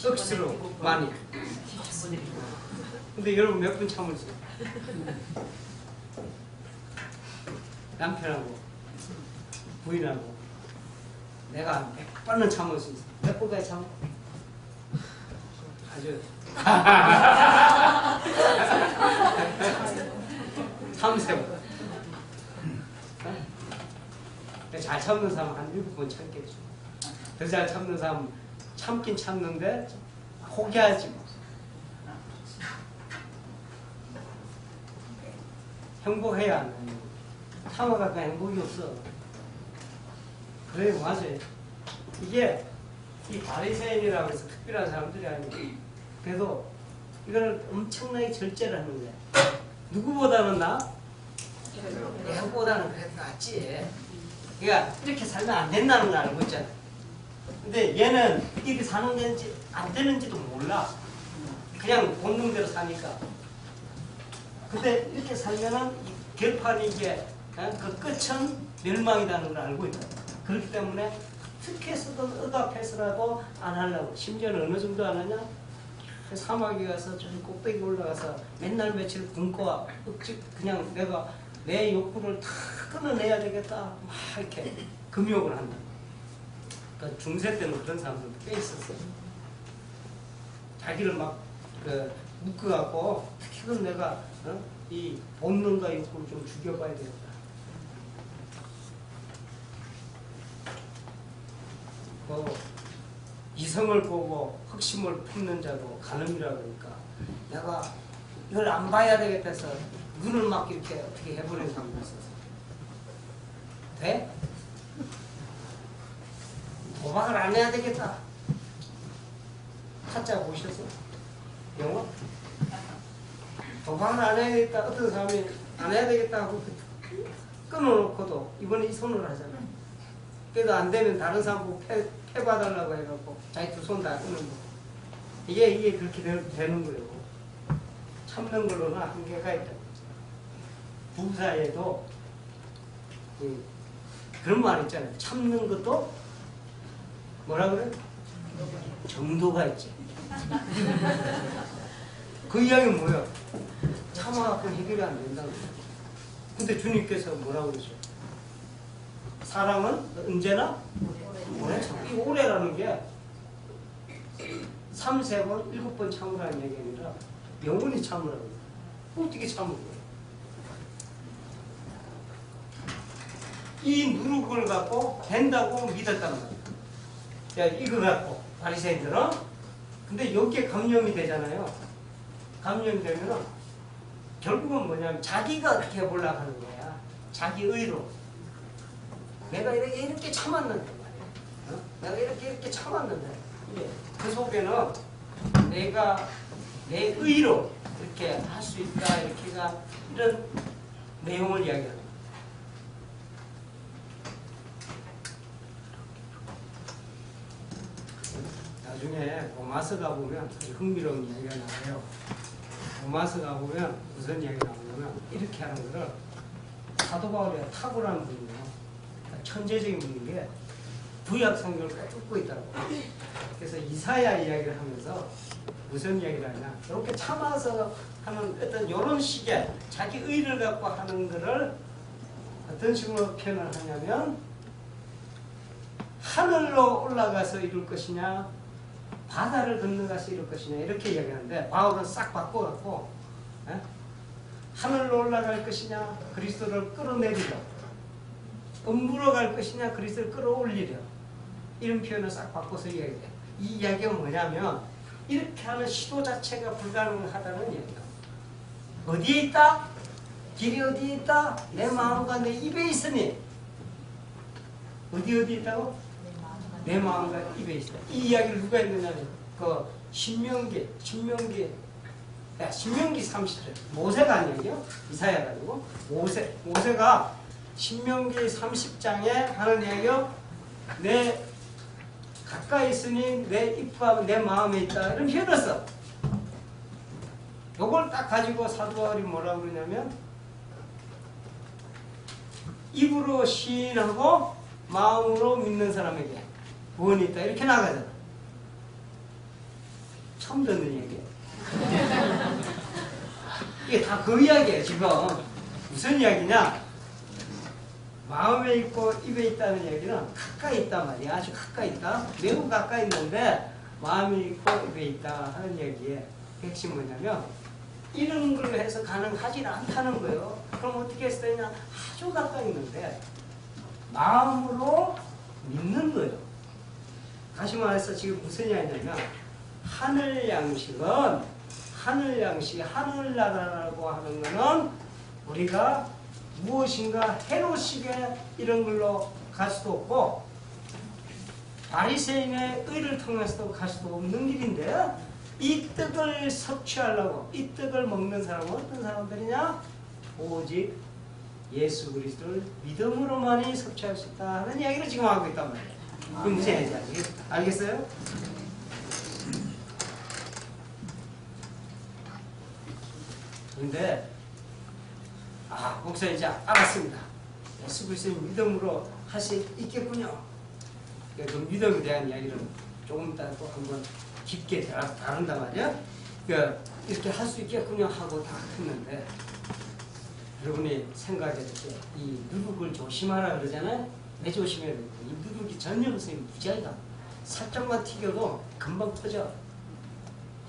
억지로 많이. 근데 여러분 몇 번 참을지? 남편하고 부인하고 내가 100번은 참을 수 있어. 몇 번까지 참아? 아주 3세번. 잘 참는 사람 한 7번 참겠죠. 더 잘 참는 사람 참긴 참는데 포기하지 뭐. 행복해야 안 해. 참아갖고 행복이 없어. 그래 맞아요. 이게 이 바리새인이라고 해서 특별한 사람들이 아니고 그래도 이거는 엄청나게 절제를 하는 거야. 누구보다는 나? 얘보다는 그래도 낫지. 그러니까 이렇게 살면 안 된다는 걸 알고 있잖아. 근데 얘는 이렇게 사는 건지 안 되는지도 몰라. 그냥 본능대로 사니까. 근데 이렇게 살면은 결판이 이게 그 끝은 멸망이라는 걸 알고 있다. 그렇기 때문에 특혜서든 억압해서라도 안 하려고. 심지어는 어느 정도 안 하냐? 사막에 가서 저기 꼭대기 올라가서 맨날 며칠 굶고 그냥 내가 내 욕구를 다 끊어내야 되겠다. 막 이렇게 금욕을 한다. 그러니까 중세 때는 그런 사람들도 꽤 있었어요. 자기를 막 묶어갖고 특히는 내가 이 본능과 욕구를 좀 죽여봐야 되겠다. 이성을 보고 흑심을 품는 자도 간음이라고 그러니까 내가 이걸 안 봐야 되겠다 해서 눈을 막 이렇게 어떻게 해보는 사람도 있었어. 돼? 도박을 안 해야 되겠다. 타짜 보셨어? 영화? 도박을 안 해야 되겠다. 어떤 사람이 안 해야 되겠다 하고 끊어놓고도 이번에 이 손으로 하잖아. 그래도 안 되면 다른 사람 보고 패봐달라고 해갖고 자기 두 손 다 끊는 거. 이게 그렇게 되는 거예요. 참는 걸로는 한계가 있다. 부부 사이에도 그런 말 있잖아요. 참는 것도 뭐라 그래? 정도가 있지. 그 이야기는 뭐야? 참아갖고 해결이 안 된다고. 근데 주님께서 뭐라고 그러죠? 사랑은 언제나 오래 참고. 이 오래라는 게 3, 3번, 7번 참으라는 얘기 아니라 영원히 참으라고. 어떻게 참을 거야? 이 누룩을 갖고 된다고 믿었단 말이야. 야, 이거 갖고 바리새인들은 근데 여기에 감염이 되잖아요. 감염이 되면은 결국은 뭐냐면 자기가 어떻게 해보려고 하는 거야. 자기 의로. 내가 이렇게 참았는데 말이야. 내가 이렇게 참았는데 그 속에는 내가 내 의로 이렇게 할 수 있다. 이렇게가 이런 내용을 이야기하는 거야. 나중에 로마서 가보면 아주 흥미로운 이야기가 나와요. 로마서 가보면 무슨 이야기가 나오냐면 이렇게 하는 거를 사도 바울이 탁월한 분이에요. 그러니까 천재적인 분인 게 구약 성경을 꿰뚫고 있다고. 그래서 이사야 이야기를 하면서 무슨 이야기를 하냐. 이렇게 참아서 하는 어떤 이런 식의 자기 의를 갖고 하는 거를 어떤 식으로 표현을 하냐면 하늘로 올라가서 이룰 것이냐 바다를 건너가서 이룰 것이냐 이렇게 이야기하는데 바울은 싹 바꿔갖고 하늘로 올라갈 것이냐 그리스도를 끌어내리려 음부로 갈 것이냐 그리스도를 끌어올리려 이런 표현을 싹 바꿔서 이야기해요. 이 이야기가 뭐냐면 이렇게 하는 시도 자체가 불가능하다는 이야기다. 어디에 있다? 길이 어디에 있다? 내 마음과 내 입에 있으니 어디 있다고? 내 마음과 입에 있다. 이 이야기를 누가 했느냐면 그 신명기 30절 모세가 아니에요. 이사야가 아니고 모세가 신명기 30장에 하는 이야기요. 내 가까이 있으니 내 입과 내 마음에 있다. 이런 표현을 써. 요걸 딱 가지고 사도 바울이 뭐라고 그러냐면 입으로 시인하고 마음으로 믿는 사람에게 구원이 있다. 이렇게 나가잖아. 처음 듣는 얘기예요. 이게 다 그 이야기예요. 지금 무슨 이야기냐? 마음에 있고 입에 있다는 얘기는 가까이 있단 말이야. 아주 가까이 있다. 매우 가까이 있는데 마음에 있고 입에 있다 하는 얘기의 핵심이 뭐냐면 이런 걸로 해서 가능하지 않다는 거예요. 그럼 어떻게 했을 때냐? 아주 가까이 있는데 마음으로 믿는 거예요. 다시 말해서 지금 무슨 이야기냐면 하늘 양식은 하늘나라라고 하는 거는 우리가 무엇인가 해로식의 이런 걸로 갈 수도 없고 바리새인의 의를 통해서도 갈 수도 없는 길인데 이 떡을 섭취하려고 이 떡을 먹는 사람은 어떤 사람들이냐? 오직 예수 그리스도를 믿음으로만이 섭취할 수 있다 하는 이야기를 지금 하고 있단 말이에요. 그게 무슨 얘기인지 알겠어요? 그런데 목사님 이제 알았습니다. 예수 그리스도를 믿음으로 할 수 있겠군요. 그 믿음에 대한 이야기를 조금 이따 또 한번 깊게 다룬단 말이야. 이렇게 할 수 있겠군요 하고 다 했는데 여러분이 생각했을 때 이 누룩을 조심하라 그러잖아요. 왜 조심해야 돼요? 이 누룩이 전염성이 무지하다. 살짝만 튀겨도 금방 터져.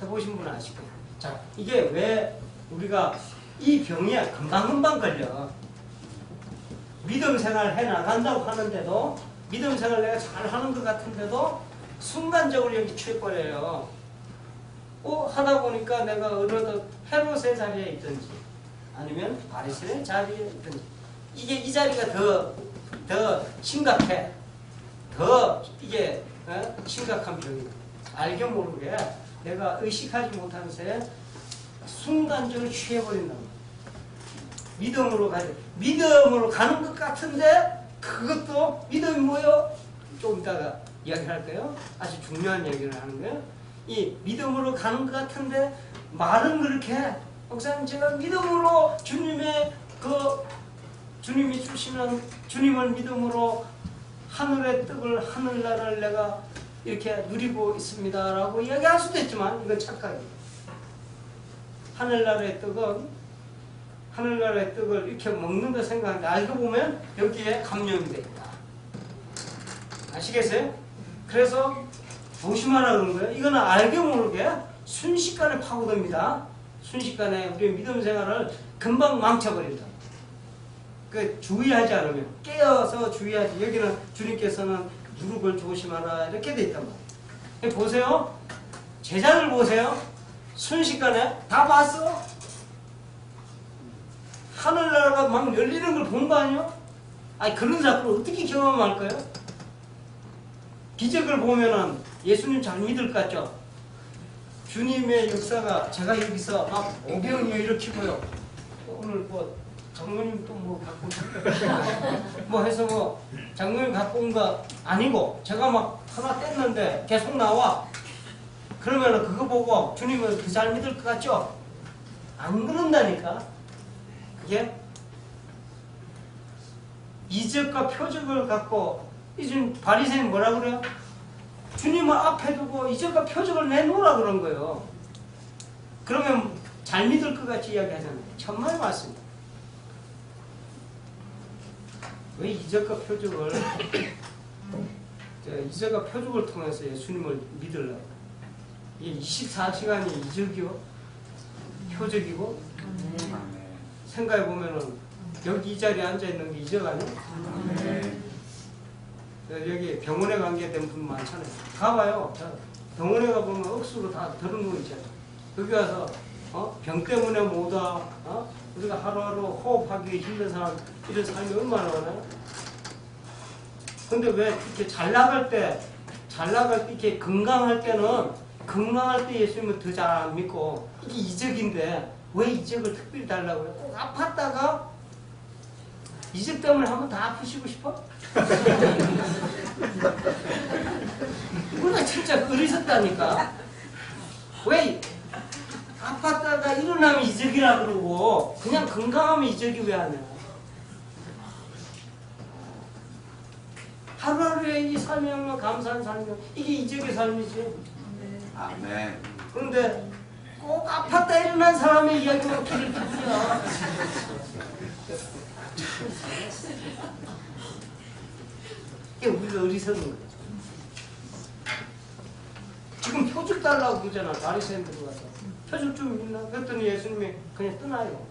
해보신 분은 아실 거예요. 자, 이게 왜 우리가 이 병이 금방금방 걸려. 믿음 생활 해나간다고 하는데도 믿음 생활 내가 잘 하는 것 같은데도 순간적으로 여기 취해버려요. 하다 보니까 내가 어느덧 헤롯의 자리에 있든지 아니면 바리새인의 자리에 있든지 이 자리가 더 심각해. 더 이게 심각한 병이야. 알게 모르게 내가 의식하지 못하는 새에 순간적으로 취해버린다고. 믿음으로 가는 것 같은데 그것도 믿음이 뭐요? 좀 이따가 이야기할 거예요. 아주 중요한 얘기를 하는 거예요. 이 믿음으로 가는 것 같은데 말은 그렇게 해. 목사님 제가 믿음으로 주님이 주시는 주님을 믿음으로 하늘의 떡을 하늘나라를 내가 이렇게 누리고 있습니다 라고 이야기할 수도 있지만 이건 착각이에요. 하늘나라의 떡을 이렇게 먹는다 생각하는데 알고 보면 여기에 감염이 되어 있다. 아시겠어요? 그래서 조심하라 그런 거예요. 이거는 알게 모르게 순식간에 파고듭니다. 순식간에 우리 믿음 생활을 금방 망쳐버린다. 주의하지 않으면 깨어서 주의하지. 여기는 주님께서는 누룩을 조심하라 이렇게 돼 있단 말이에요. 보세요. 제자들 보세요. 순식간에 다 봤어. 하늘나라가 막 열리는 걸 본 거 아니요? 아니 그런 사건을 어떻게 경험할까요? 기적을 보면은 예수님 잘 믿을 것 같죠? 주님의 역사가 제가 여기서 막 오병이어 일으키고요. 오늘 뭐 장모님 또 뭐 갖고 뭐 해서 뭐 장모님 갖고 온 거 아니고 제가 막 하나 뗐는데 계속 나와. 그러면은 그거 보고 주님은 그 잘 믿을 것 같죠? 안 그런다니까. 그게 이적과 표적을 갖고 이즘 바리새인 뭐라 그래요? 주님을 앞에 두고 이적과 표적을 내놓으라 그런 거예요. 그러면 잘 믿을 것 같이 이야기하잖아요. 천만의 말씀입니다. 왜 이적과 표적을 이적과 표적을 통해서 예수님을 믿으려고? 이게 24시간이 이적이요, 표적이고. 생각해 보면은 여기 이 자리에 앉아 있는 게 이적 아니야? 여기 병원에 관계된 분 많잖아요. 가봐요. 병원에 가보면 억수로 다 들어누워 있잖아요. 여기 와서 병 때문에 못 와. 우리가 하루하루 호흡하기 힘든 사람, 이런 삶이 얼마나 많아요? 근데 왜 이렇게 잘 나갈 때 이렇게 건강할 때 예수님은 더 잘 안 믿고, 이게 이적인데 왜 이적을 특별히 달라고요? 꼭 아팠다가 이적 때문에 한번 다 아프시고 싶어? 우리가 진짜 어리석다니까. 왜 아팠다가 일어나면 이적이라 그러고 그냥 건강하면 이적이 왜 안 해요? 하루하루에 이 삶이 없는 감사한 삶이요, 이게 이적의 삶이지. 아멘. 그런데 꼭 아팠다 일어난 사람의 이야기만 길을 듣냐. 이게 우리가 어리석은 거죠. 지금 표적 달라고 그러잖아. 바리새인들 와서 표적 좀 있나? 그랬더니 예수님이 그냥 떠나요.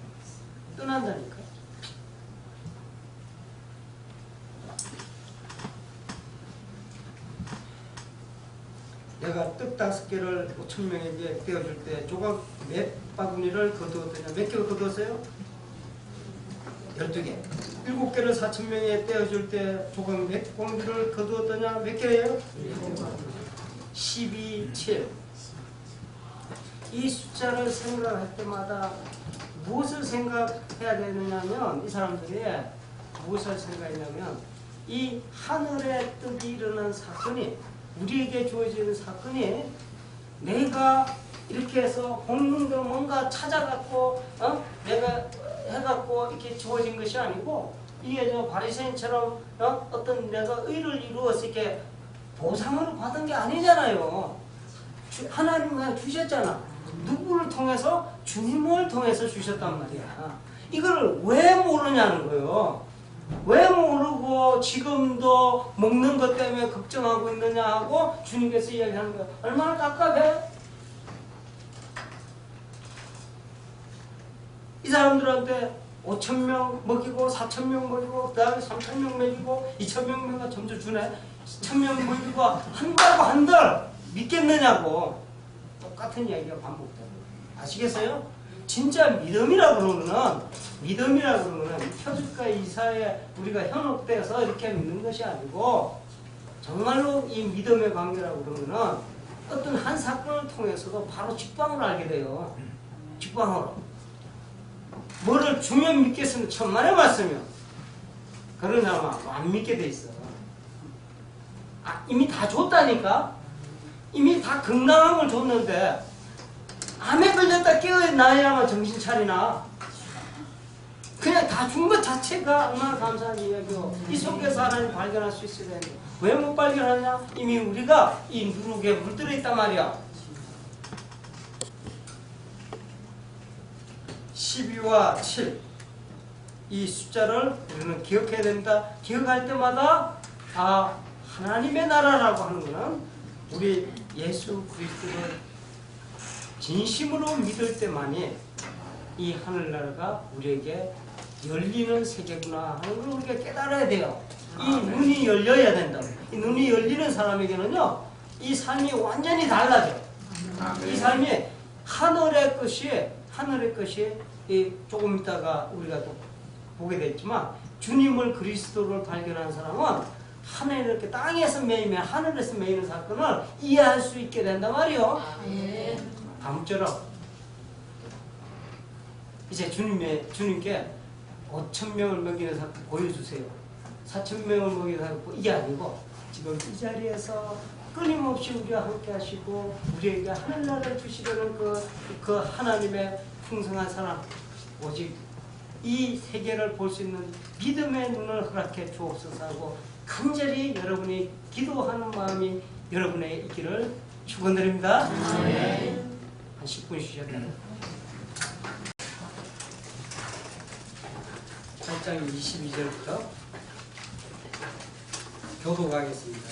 떠난다니까. 내가 떡 5개를 5,000명에게 떼어줄 때 조각 몇 바구니를 거두었더냐? 몇 개를 거두었어요? 12개. 7개를 4,000명에 떼어줄 때 조각 몇 공기를 거두었더냐? 몇 개예요? 12, 7. 이 숫자를 생각할 때마다 무엇을 생각해야 되느냐면, 이 사람들이 무엇을 생각하냐면, 이 하늘의 뜻이 일어난 사건이, 우리에게 주어지는 사건이 내가 이렇게 해서 본능대로 뭔가 찾아갖고 내가 해갖고 이렇게 주어진 것이 아니고, 이게 저 바리새인처럼 어떤 내가 의를 이루어서 이렇게 보상으로 받은 게 아니잖아요. 하나님이 주셨잖아. 누구를 통해서? 주님을 통해서 주셨단 말이야. 이걸 왜 모르냐는 거예요. 왜 모르고 지금도 먹는 것 때문에 걱정하고 있느냐 하고 주님께서 이야기하는 거예요. 얼마나 답답해? 이 사람들한테 5,000명 먹이고 4,000명 먹이고 그 다음에 3,000명 먹이고 2,000명 점점 주네. 2,000명 먹이고 한 달고 한 달 믿겠느냐고. 똑같은 이야기가 반복돼요. 아시겠어요? 진짜 믿음이라 그러는 거는 표적과 이사에 우리가 현혹돼서 이렇게 믿는 것이 아니고, 정말로 이 믿음의 관계라고 그러는 거는 어떤 한 사건을 통해서도 바로 직방으로 알게 돼요. 직방으로. 뭐를 주면 믿겠으면 천만의 말씀이요. 그러냐면 안 믿게 돼 있어. 이미 다 줬다니까. 이미 다 건강함을 줬는데 암에 걸렸다 깨어나야만 정신 차리나. 그냥 다 준 것 자체가 얼마나 감사한 이야기요. 이 속에서 하나님 발견할 수 있어야 되는데 왜 못 발견하냐? 이미 우리가 이 누룩에 물들어 있단 말이야. 12와 7, 이 숫자를 우리는 기억해야 된다. 기억할 때마다 하나님의 나라라고 하는 것은 우리 예수 그리스도를 진심으로 믿을 때만이 이 하늘나라가 우리에게 열리는 세계구나 하는 걸 우리가 깨달아야 돼요. 이 눈이 열려야 된다. 이 눈이 열리는 사람에게는요, 이 삶이 완전히 달라져. 이 삶이 하늘의 것이 조금 있다가 우리가 또 보게 됐지만 주님을 그리스도를 발견한 사람은 하늘에 이렇게 땅에서 매이면 하늘에서 매이는 사건을 이해할 수 있게 된단 말이요. 다음처럼 이제 주님께 5,000명을 먹이는 사건 보여주세요. 4,000명을 먹이는 사건 이게 아니고 지금 이 자리에서 끊임없이 우리와 함께 하시고 우리에게 하늘나라를 주시려는 그 하나님의 풍성한 사랑, 오직 이 세계를 볼 수 있는 믿음의 눈을 허락해 주옵소서 하고 간절히 여러분이 기도하는 마음이 여러분의 있기를 축원드립니다. 한 10분 쉬셨다가 8장 22절부터 교도가겠습니다.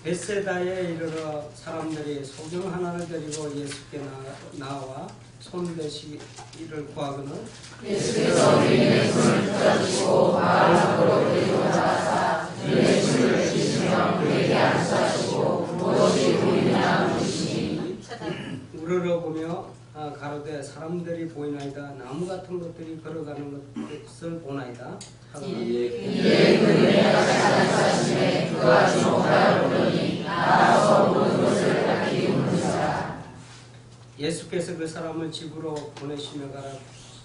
벳세다에 이르러 사람들이 소경 하나를 데리고 예수께 나와 손대시기를 구하거늘 예수께서 그의 손을 붙잡으시고 마을 밖으로 데리고 나가사 그의 춤을 주시며 그에게 안수하시고 무엇이 보이느냐 물으시니 우러러보며 가로되 사람들이 보이나이다. 나무 같은 것들이 걸어가는 것을 보나이다. 이에 그들의 안수하심에 그가 주목하여 보더니 나와서 모든 것을 밝히 묻으시라. 예수께서 그 사람을 집으로 보내시며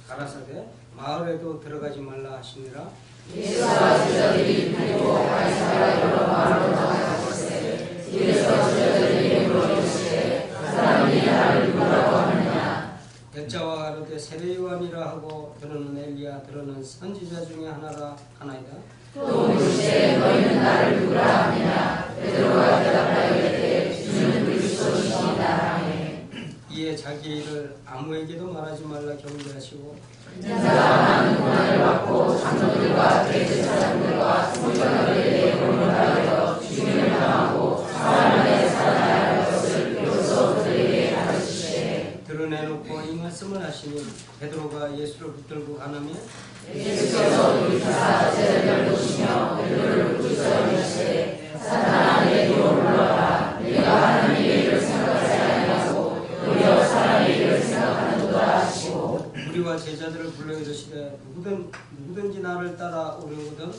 가라사대 마을에도 들어가지 말라 하시니라. 예수와 제자들이 그리고 가이사랴 여러 마을로 나아가시되 집에서 제자들에게 물어보시되 사람이 나를 누구라고 하느냐. 여자와 가로되 세례 요한이라 하고 들어는 엘리야 들어는 선지자 중에 하나이다. 또 물으시되 너희는 나를 누구라 하느냐. 베드로가 대답하여 이르되 주는 그리스도시니이다. 이에 자기 일을 아무에게도 말하지 말라 경고하시고 인자가 많은 고난을 받고 장로들과 대제사장들과 선지자들에게 고문하여 죽임을 당하고 사흘 만에 살아나야 할 것을 비로소 그들에게 가르치시되 드러내놓고 이 말씀을 하시니 베드로가 예수를 붙들고 가나며 예수께서 돌이키사 제자들을 보시며 베드로를 붙들어 이르시되 사탄아 내게로 물러가라. 네가 하나님의 일을 생각하지 아니하고 도리어 사람의 일을 생각하는도다 하시고 우리와 제자들을 불러 이르시되 누구든지 나를 따라 오려거든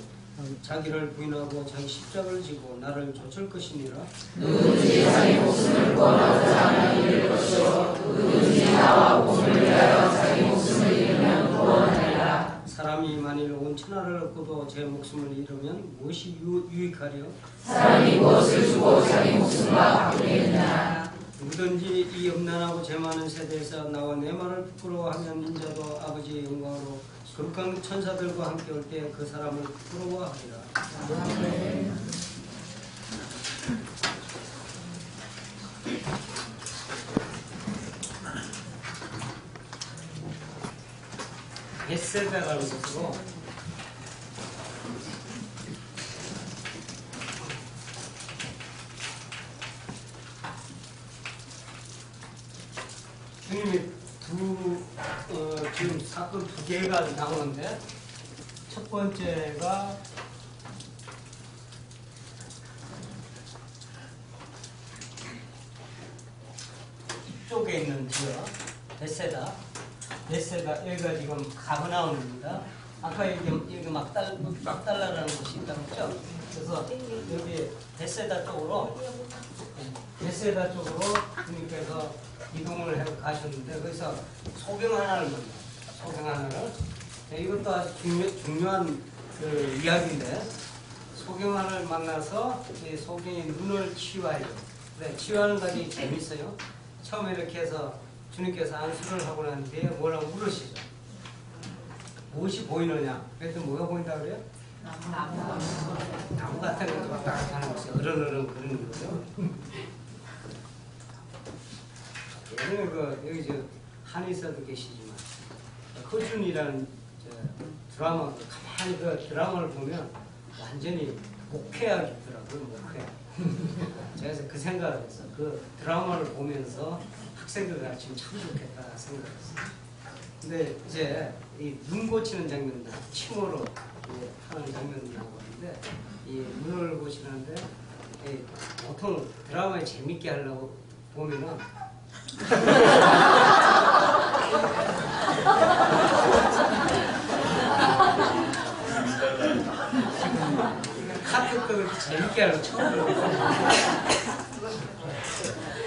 자기를 부인하고 자기 십자가를 지고 나를 좇을 것이니라. 누구든지 자기 목숨을 구원하고자 하면 잃을 것이요 누구든지 나와 복음을 위하여 자기 목숨을 잃으면 구원하리라. 사람이 만일 온 천하를 얻고도 제 목숨을 잃으면 무엇이 유익하리요? 사람이 무엇을 주고 자기 목숨과 바꾸겠느냐. 누구든지 이 음란하고 죄 많은 세대에서 나와 내 말을 부끄러워하면 인자도 아버지의 영광으로 거룩한 천사들과 함께 올 때 그 사람을 부끄러워하리라. 벳세다라는 것으로 주님이 지금 사건 두 개가 나오는데 첫 번째가 이쪽에 있는 지역 벳세다 여기가 지금 가버나움입니다. 아까 여기 막달라라는 곳이 있다고 했죠. 그래서 여기 벳세다 쪽으로 주님께서 이동을 해 가셨는데 거기서 소경 하나를 만나요. 소경 하나를. 이것도 아주 중요한 그 이야기인데 소경 하나를 만나서 이 소경이 눈을 치유하죠. 네, 치유하는 것이 재밌어요. 처음에 이렇게 해서 주님께서 안수를 하고 난 뒤에 뭐라고 물으시죠. 무엇이 보이느냐? 그랬더니 뭐가 보인다 그래요? 나무 같은 거 왔다 갔다 하는 것이 어른어른 그러는 거죠. 예전에 여기 저 한의사도 계시지만 허준이라는 드라마 가만히 그 드라마를 보면 완전히 목회하기 있더라고요. 목회. 제가 그 생각을 했어. 그 드라마를 보면서 학생들 가르치면 참 좋겠다 생각했어요. 근데 이제 이 눈 고치는 장면들, 침으로 하는 장면이 나오는데 이 눈을 고치는데 보통 드라마에 재밌게 하려고 보면은 카톡도 그렇게 재밌게 하려고 처음 들어봤어요.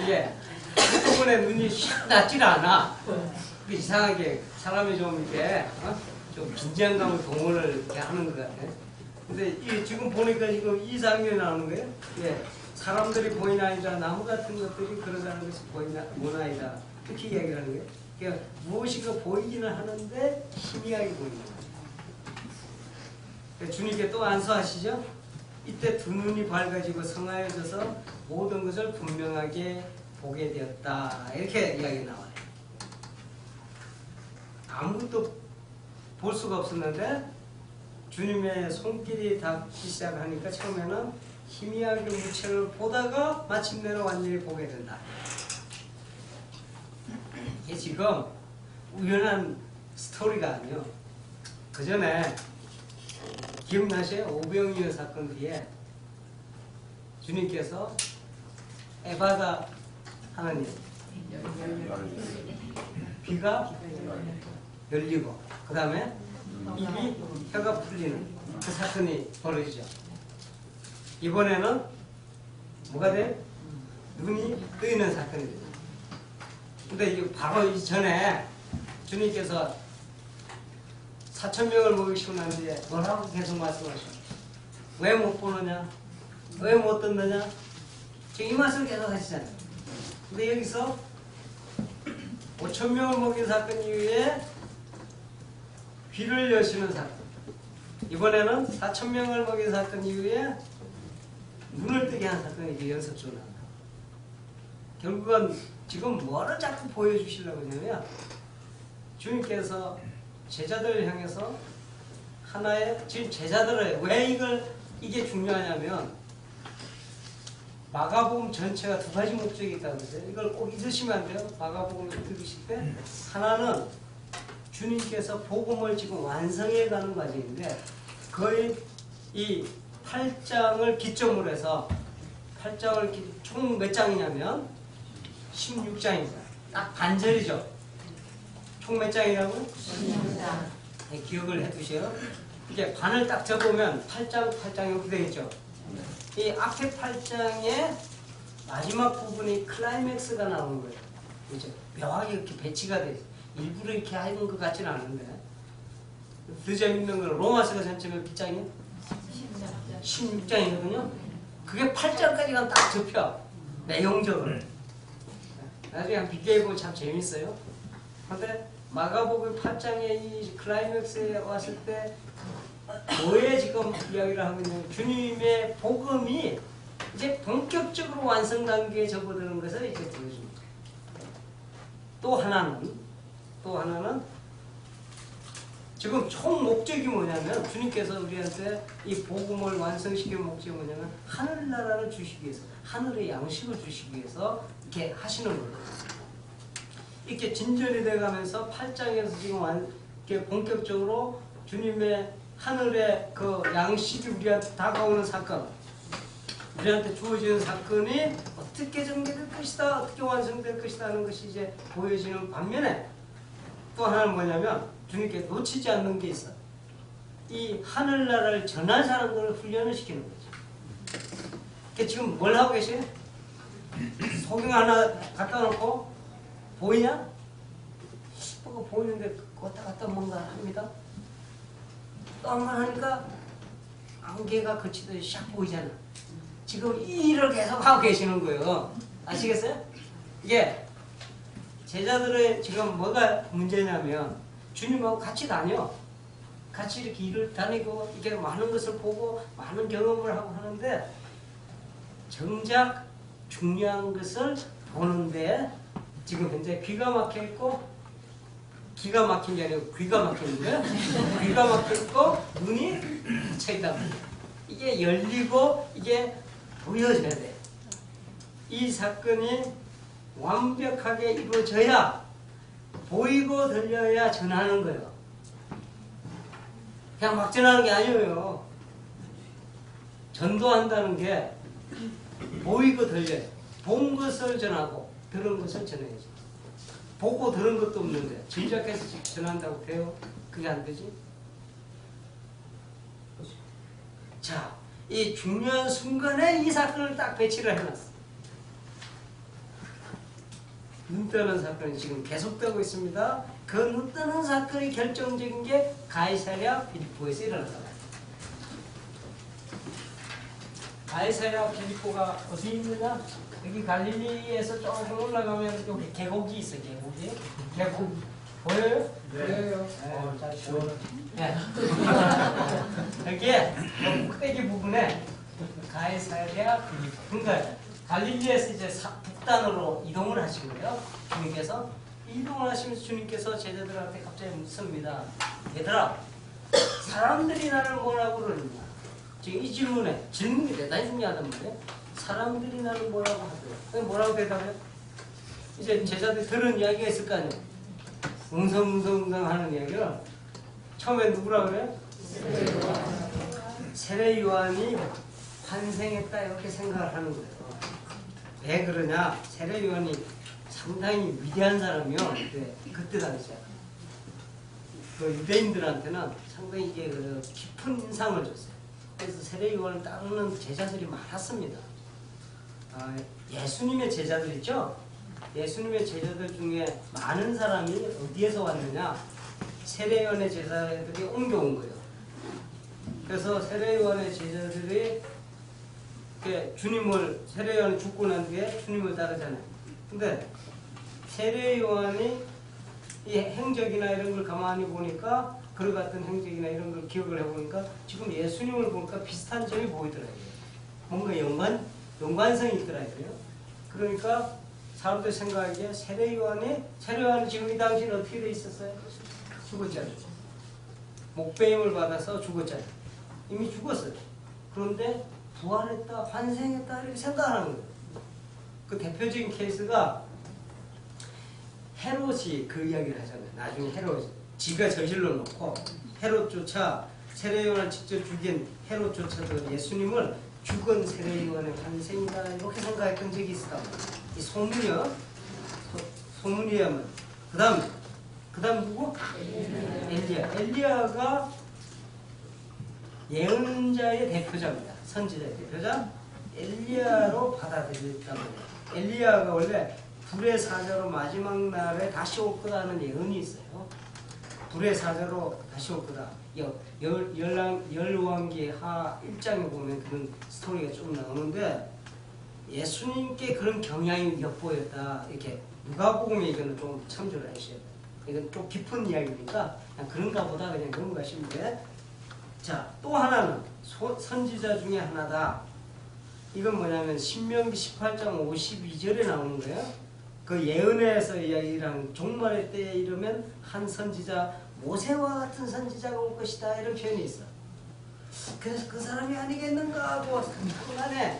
이게 한꺼번에 눈이 휙 났질 않아. 이상하게 사람이 좀 이렇게 좀 긴장감을 동원을 이렇게 하는 것 같아. 근데 지금 보니까 지금 이 장면이 나오는 거예요. 예, 사람들이 보이나이다, 나무 같은 것들이 걸어가는 것이 보나이다. 이렇게 이야기를 하는 거예요. 그러니까 무엇인가 보이기는 하는데 희미하게 보이는 거예요. 그러니까 주님께 또 안수하시죠. 이때 두 눈이 밝아지고 성하여져서 모든 것을 분명하게 보게 되었다. 이렇게 이야기 나와요. 아무것도 볼 수가 없었는데 주님의 손길이 닿기 시작하니까 처음에는 희미하게 무체를 보다가 마침내는 완전히 보게 된다. 이게 지금 우연한 스토리가 아니에요. 그 전에 기억나세요? 오병이어 사건 뒤에 주님께서 에바다 하나님 귀가 열리고 그 다음에 입이 혀가 풀리는 그 사건이 벌어지죠. 이번에는 뭐가 돼? 눈이 뜨이는 사건이 되죠. 근데 이게 바로 이전에 주님께서 4,000명을 먹이시고 난 뒤에 뭐라고 계속 말씀하셔? 왜 못 보느냐? 왜 못 듣느냐? 지금 이 말씀을 계속 하시잖아요. 근데 여기서 5,000명을 먹인 사건 이후에 귀를 여시는 사건, 이번에는 4,000명을 먹인 사건 이후에 눈을 뜨게 한 사건이 이제 연속적으로 나온다. 결국은 지금 뭐를 자꾸 보여주시려고 하냐면 주님께서 제자들을 향해서 하나의, 지금 제자들을 왜 이게 중요하냐면 마가복음 전체가 두 가지 목적이 있다고 그랬어요. 이걸 꼭 잊으시면 안 돼요. 마가복음을 들으실 때 하나는 주님께서 복음을 지금 완성해 가는 과정인데 거의 이 8장을 기점으로 해서 8장을 총 몇 장이냐면 16장입니다. 딱 반절이죠. 총 몇 장이라고? 16장. 네, 기억을 해두세요. 이게 반을 딱 접으면 8장 이렇게 되겠죠. 이 앞에 8장의 마지막 부분이 클라이맥스가 나오는 거예요. 그렇죠? 묘하게 이렇게 배치가 돼 있어요. 일부러 이렇게 하는 것 같지는 않은데 더 재밌는 건 로마서가 전체가 몇 장이에요? 16장이거든요. 그게 8장까지 가면 딱 접혀. 내용적으로. 나중에 한번 비교해보면 참 재밌어요. 그런데 마가복음 8장의 이 클라이맥스에 왔을 때 뭐에 지금 이야기를 하고 있냐면 주님의 복음이 이제 본격적으로 완성 단계에 접어드는 것을 이제 보여줍니다. 또 하나는 지금 총 목적이 뭐냐면 주님께서 우리한테 이 복음을 완성시키는 목적이 뭐냐면 하늘나라를 주시기 위해서, 하늘의 양식을 주시기 위해서 이렇게 하시는 거예요. 이렇게 진전이 돼가면서 8장에서 지금 이렇게 본격적으로 주님의 하늘의 그 양식이 우리한테 다가오는 사건, 우리한테 주어지는 사건이 어떻게 전개될 것이다, 어떻게 완성될 것이다 하는 것이 이제 보여지는 반면에 또 하나는 뭐냐면 주님께 놓치지 않는 게 있어. 이 하늘나라를 전할 사람들을 훈련을 시키는 거죠. 그러니까 지금 뭘 하고 계세요? 소경 하나 갖다 놓고 보이냐? 뭐가 보이는데 왔다 갔다 뭔가 합니다. 또 한 번 하니까 안개가 거치듯이 샥 보이잖아. 지금 이 일을 계속 하고 계시는 거예요. 아시겠어요? 이게 제자들의 지금 뭐가 문제냐면 주님하고 같이 다녀. 같이 이렇게 일을 다니고 이렇게 많은 것을 보고 많은 경험을 하고 하는데 정작 중요한 것을 보는데 지금 현재 귀가 막혀 있고, 기가 막힌 게 아니고 귀가 막히는 거예요. 귀가 막혀 있고 눈이 닫혀 있다. 이게 열리고 이게 보여져야 돼. 이 사건이 완벽하게 이루어져야 보이고 들려야 전하는 거예요. 그냥 막 전하는 게 아니에요. 전도한다는 게 보이고 들려요. 본 것을 전하고 들은 것을 전해야지. 보고 들은 것도 없는데 짐작해서 전한다고 돼요? 그게 안 되지? 자, 이 중요한 순간에 이 사건을 딱 배치를 해놨어. 눈 뜨는 사건이 지금 계속되고 있습니다. 그 눈 뜨는 사건이 결정적인 게 가이사랴 빌립보에서 일어났다. 가이사랴 빌립보가 어디 있느냐? 여기 갈릴리에서 조금 올라가면 여기 계곡이 있어. 계곡 보여요? 그래요. 잘 시원해. 네. 여기에 꼭대기 부분에 가이사랴 빌립보. 그러니까 갈릴리에서 이제 북단으로 이동을 하신 거예요. 주님께서 이동을 하시면서 주님께서 제자들한테 갑자기 묻습니다. 얘들아, 사람들이 나를 뭐라고 그러느냐? 지금 이 질문이 대단히 중요하단 말이에요. 사람들이 나를 뭐라고 하더라. 뭐라고 대답해요? 이제 제자들이 들은 이야기가 있을 거 아니에요. 웅성웅성 하는 이야기를 처음에 누구라 그래요? 세례 요한이 환생했다 이렇게 생각을 하는 거예요. 왜 그러냐? 세례 요한이 상당히 위대한 사람이요. 그때 당시에 그 유대인들한테는 상당히 이게 깊은 인상을 줬어요. 그래서 세례 요한을 따르는 제자들이 많았습니다. 예수님의 제자들 있죠? 예수님의 제자들 중에 많은 사람이 어디에서 왔느냐? 세례 요한의 제자들이 옮겨온 거예요. 그래서 세례 요한의 제자들이 주님을, 세례 요한이 죽고 난 뒤에 주님을 따르잖아요. 근데 세례 요한이 이 행적이나 이런 걸 가만히 보니까, 그와 같은 행적이나 이런 걸 기억을 해보니까 지금 예수님을 보니까 비슷한 점이 보이더라고요. 뭔가 연관성이 있더라고요. 그러니까 사람들 생각하기에 세례 요한이 지금 이 당시는 어떻게 돼 있었어요? 죽었잖아요. 목배임을 받아서 죽었잖아요. 이미 죽었어요. 그런데 부활했다, 환생했다 이렇게 생각하는 거예요. 그 대표적인 케이스가 헤롯이 그 이야기를 하잖아요. 나중에 헤롯이 지가 저질러 놓고 헤롯조차 세례 요한을 직접 죽인 헤롯조차도 예수님을 죽은 세례 요한의 환생이다 이렇게 생각했던 적이 있었다. 이 소문이요. 소문이야만. 그다음 누구? 엘리야가 예언자의 대표자입니다. 선지자의 대표자 엘리야로 받아들였단 말이에요. 엘리야가 원래 불의 사자로 마지막 날에 다시 올 거다는 예언이 있어요. 불의 사자로 다시 올 거다. 열왕기 하 1장에 보면 그런 스토리가 좀 나오는데 예수님께 그런 경향이 엿보였다. 이렇게 누가복음에 이거는 좀 참조를 하셔야 돼요. 이건 좀 깊은 이야기니까 그냥 그런가 보다 그냥 넘어가시면 돼. 자, 또 하나는 선지자 중에 하나다. 이건 뭐냐면 신명기 18장 52절에 나오는 거예요. 그 예언에서 이야기랑 종말의 때에 이르면 한 선지자 모세와 같은 선지자가 올 것이다 이런 표현이 있어. 그래서 그 사람이 아니겠는가 하고 상당한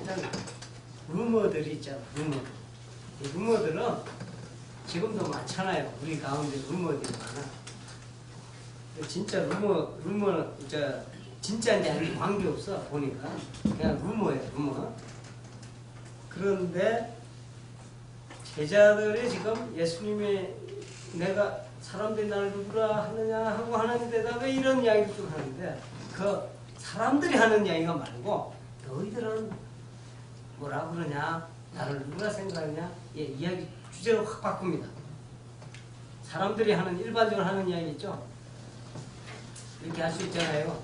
루머들이 있잖아. 이 루머들은 지금도 많잖아요. 우리 가운데 루머들이 많아. 진짜 루머 진짜인지 아닌지 관계없어. 보니까 그냥 루머예요. 루머. 그런데 제자들이 지금 예수님의 내가 사람들이 나를 누구라 하느냐 하고 하나님 대답에 이런 이야기를 좀 하는데 그 사람들이 하는 이야기가 말고 너희들은 뭐라 그러냐 나를 누구라 생각하냐 이야기 주제를 확 바꿉니다. 사람들이 하는 일반적으로 하는 이야기 있죠. 이렇게 할 수 있잖아요.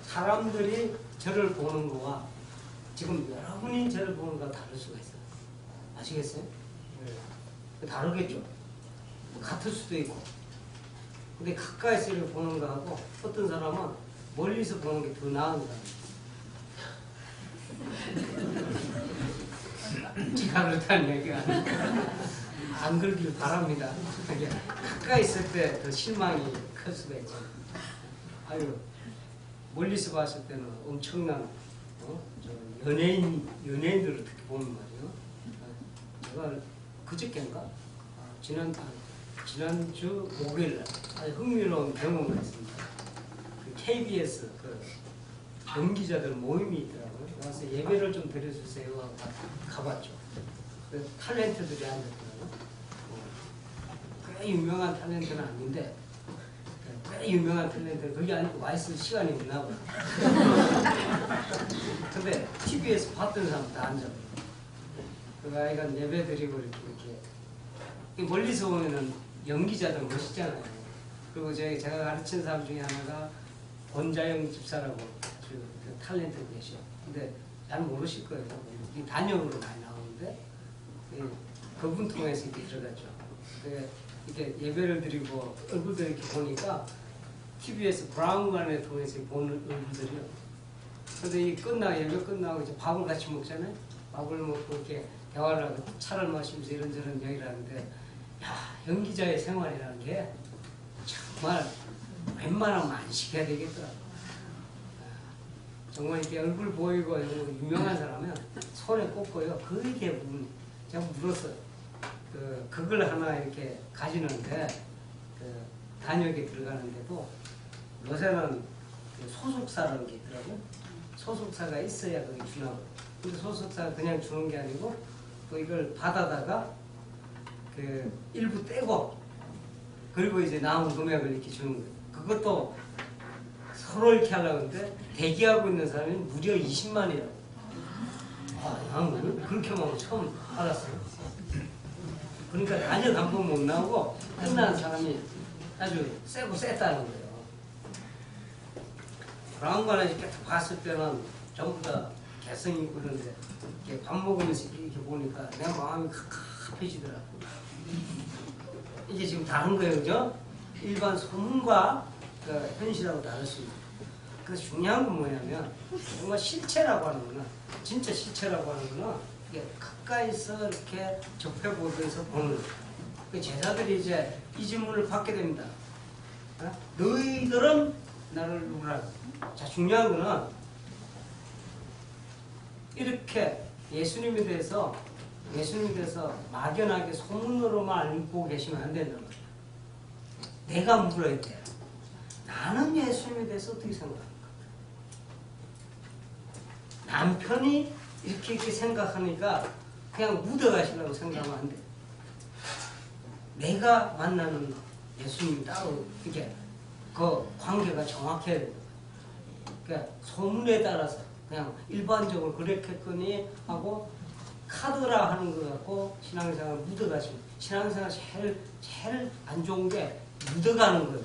사람들이 저를 보는 거와 지금 여러분이 저를 보는 거와 다를 수가 있어요. 아시겠어요? 네. 다르겠죠. 같을 수도 있고. 근데 가까이서 이렇게 보는 거하고 어떤 사람은 멀리서 보는 게 더 나은 사람. 제가 그렇다는 얘기가 안 그러길 바랍니다. 가까이 있을 때 더 실망이 클 수가 있죠. 아유, 멀리서 봤을 때는 엄청난 연예인들을 특히 보는 말이에요. 제가 그저께인가 지난주 목요일날 아주 흥미로운 경험을 했습니다. KBS 그 연기자들 모임이 있더라고요. 가서 예배를 좀 드려주세요 하고 가봤죠. 그 탤런트들이 앉았더라고요. 꽤 유명한 탤런트는 아닌데 꽤 유명한 탤런트 거기 와 있을 시간이 없나 봐요. 근데 TV에서 봤던 사람 다 앉아. 그 아이가 예배 드리고 이렇게 멀리서 보면은 연기자들 멋있잖아요. 그리고 제가 가르친 사람 중에 하나가 권자영 집사라고 그 탤런트 계셔. 근데 잘 모르실 거예요. 이 단역으로 많이 나오는데 그분 통해서 이렇게 들어갔죠. 이렇게 예배를 드리고 얼굴들 이렇게 보니까 TV에서 브라운관을 통해서 보는 얼굴들이요. 근데 이 예배 끝나고 이제 밥을 같이 먹잖아요. 밥을 먹고 이렇게 대화를 하고 차를 마시면서 이런저런 얘기를 하는데, 야, 연기자의 생활이라는 게 정말 웬만하면 안 시켜야 되겠더라고. 정말 이렇게 얼굴 보이고 유명한 사람은 손에 꼽고요. 거의 대부분 제가 물었어요. 그걸 하나 이렇게 가지는데 단역에 들어가는데도 요새는 소속사라는 게 있더라고요. 소속사가 있어야 거기 주나. 근데 소속사가 그냥 주는 게 아니고 또 이걸 받아다가 일부 떼고 그리고 이제 남은 금액을 이렇게 주는 거예요. 그것도 서로 이렇게 하려고 하는데 대기하고 있는 사람이 무려 20만이라고. 난 그렇게 하면 처음 알았어요. 그러니까 단역 한 번 못 나오고 끝난 사람이 아주 세고 셌다는 거예요. 브라운관을 이렇게 봤을 때는 전부 다 개성 있고 그런데 이렇게 밥 먹으면서 이렇게 보니까 내 마음이 깝깝해지더라고. 이게 지금 다른 거예요, 그죠? 일반 소문과 현실하고 다를 수 있는. 그래서 중요한 건 뭐냐면 정말 실체라고 하는 거는 진짜 실체라고 하는 거는 이게 가까이서 이렇게 접해보면서 보는 거예요. 그 제자들이 이제 이 질문을 받게 됩니다. 너희들은 나를 누구라? 자, 중요한 거는 이렇게 예수님에 대해서 막연하게 소문으로만 알고 계시면 안 된다는 거예요. 내가 물어야 돼요. 나는 예수님에 대해서 어떻게 생각합니까? 남편이 이렇게 생각하니까 그냥 묻어가시라고 생각하면 안 돼. 내가 만나는 예수님이 따로 이게 그 관계가 정확해야 돼요. 그러니까 소문에 따라서 그냥 일반적으로 그렇겠거니 하고 카드라 하는 것 같고 신앙생활 묻어가시고 신앙생활 제일 안 좋은 게 묻어가는 거예요.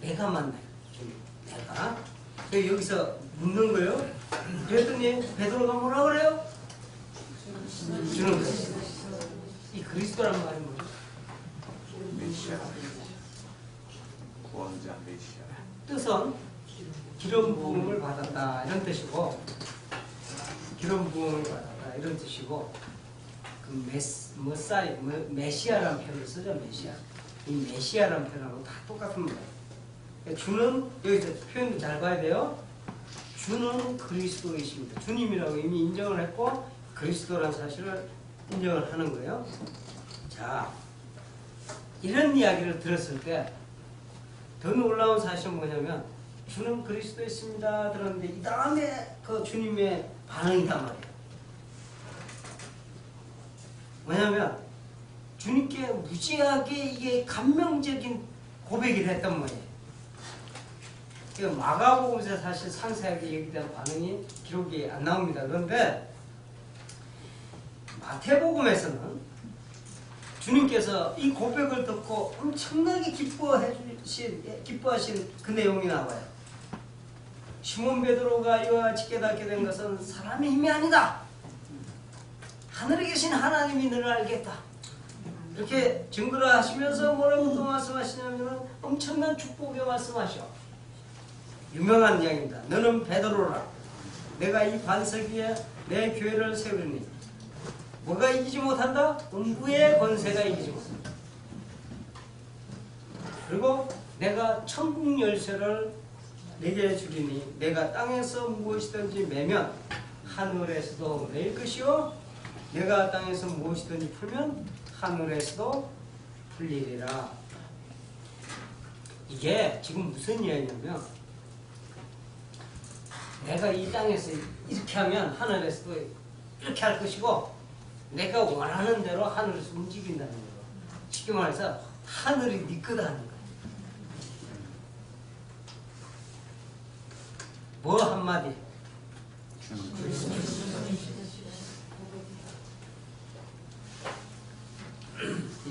내가 만나요. 내가. 여기서 묻는 거예요. 그랬더니 베드로가 뭐라 그래요? 주는 거예요. 이 그리스도란 말이 뭐죠? 메시아. 구원자 메시아. 뜻은 기름 부음을 받았다 이런 뜻이고 기름 부음을 받았다 이런 뜻이고 그 메시아라는 표현을 쓰죠. 메시아. 이 메시아라는 표현하고 다 똑같습니다. 주는 여기서 표현도 잘 봐야 돼요. 주는 그리스도이십니다. 주님이라고 이미 인정을 했고 그리스도라는 사실을 인정을 하는 거예요. 자, 이런 이야기를 들었을 때 더 놀라운 사실은 뭐냐면 주는 그리스도이십니다 들었는데 이 다음에 그 주님의 반응이단 말이에요. 뭐냐면 주님께 무지하게 이게 감명적인 고백이 됐단 말이에요. 마가복음에서 사실 상세하게 얘기된 반응이 기록이 안 나옵니다. 그런데 마태복음에서는 주님께서 이 고백을 듣고 엄청나게 기뻐하신 그 내용이 나와요. 시몬 베드로가 이와 같이 깨닫게 된 것은 사람의 힘이 아니다. 하늘에 계신 하나님이 너를 알겠다. 이렇게 증거를 하시면서 뭐라고 또 말씀하시냐면 엄청난 축복의 말씀하셔. 유명한 이야기입니다. 너는 베드로라. 내가 이 반석 위에 내 교회를 세우리니 뭐가 이기지 못한다? 음부의 권세가 이기지 못한다. 그리고 내가 천국 열쇠를 내게 주리니 내가 땅에서 무엇이든지 매면 하늘에서도 매일 것이요 내가 땅에서 무엇이든지 풀면 하늘에서도 풀리리라. 이게 지금 무슨 이야기냐면 내가 이 땅에서 이렇게 하면 하늘에서도 이렇게 할 것이고 내가 원하는 대로 하늘에서 움직인다는 거예요. 쉽게 말해서 하늘이 네 거다 하는 거예요. 뭐 한마디?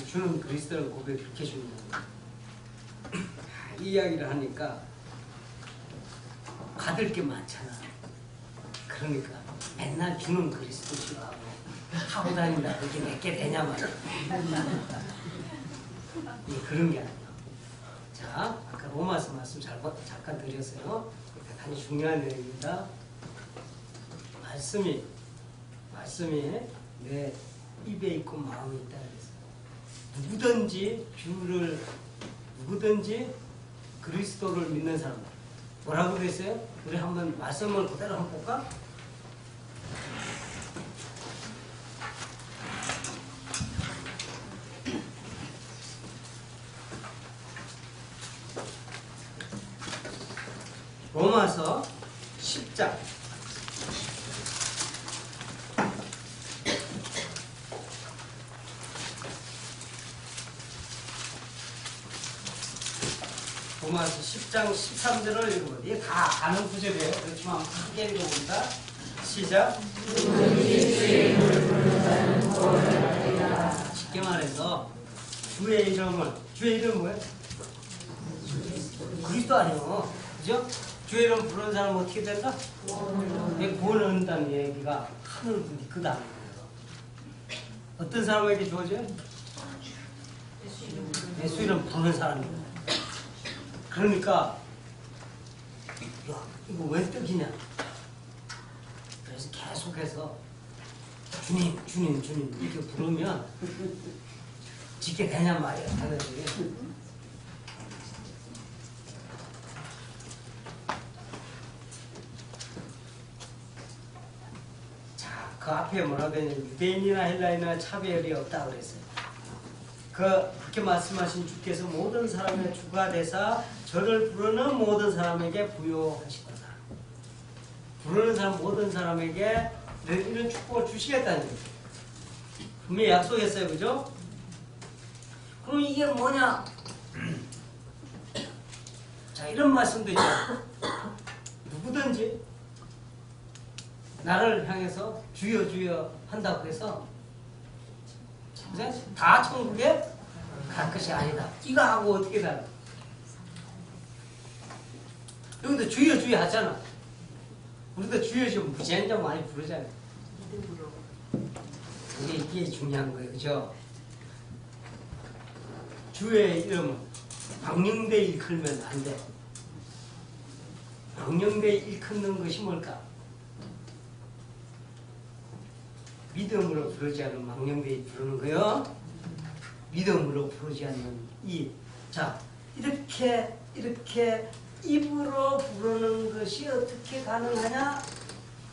주는 그리스도를 고백을 그렇게 주는 거예요. 이 이야기를 하니까 받을 게 많잖아. 그러니까 맨날 주는 그리스도 싫어하고 하고 다닌다. 그게 내게 되냐 말이야. 그런 게 아니야. 자, 아까 로마서 말씀 잠깐 드렸어요. 대단히 중요한 내용입니다. 말씀이 내 입에 있고 마음에 있다 그랬어요. 누구든지 그리스도를 믿는 사람 뭐라고 그랬어요? 우리 한번 말씀을 그대로 한번 볼까? 로마서 10장 로마서 10장 13절을 읽어보세요. 이게 다 아는 구절이에요. 그렇지만 크게 읽어봅니다. 시작. 쉽게 말해서 주의 이름 뭐예요? 그리스도 아니에요. 그죠? 주의 이름 부르는 사람 어떻게 된다? 내 구원을 얻는다는 얘기가 하늘도 네 거다. 어떤 사람에게 주어져요? 예수 이름 부르는 사람입니다. 그러니까 야, 이거 왜 떡이냐? 그래서 계속해서 주님 이렇게 부르면 짓게 되냔 말이에요. 당연히. 자, 그 앞에 뭐라고 했냐면 유대인이나 헬라인이나 차별이 없다고 그랬어요. 그렇게 말씀하신 주께서 모든 사람의 주가 되사 저를 부르는 모든 사람에게 부여하실 거다. 부르는 사람 모든 사람에게 이런 축복을 주시겠다는 거예요. 분명히 약속했어요. 그죠? 그럼 이게 뭐냐? 자, 이런 말씀도 있죠. 누구든지 나를 향해서 주여 주여 한다고 해서 다 천국에 갈 것이 아니다. 이거 하고 어떻게 달라? 여기도 주여 주여 하잖아. 우리도 주여 좀 무지한장 많이 부르잖아요. 이게 중요한 거예요. 그죠? 주의 이름은 망령되이 일컬면 안 돼. 망령되이 일컫는 것이 뭘까? 믿음으로 부르지 않는 망령되이 부르는 거요. 믿음으로 부르지 않는 자, 이렇게 입으로 부르는 것이 어떻게 가능하냐?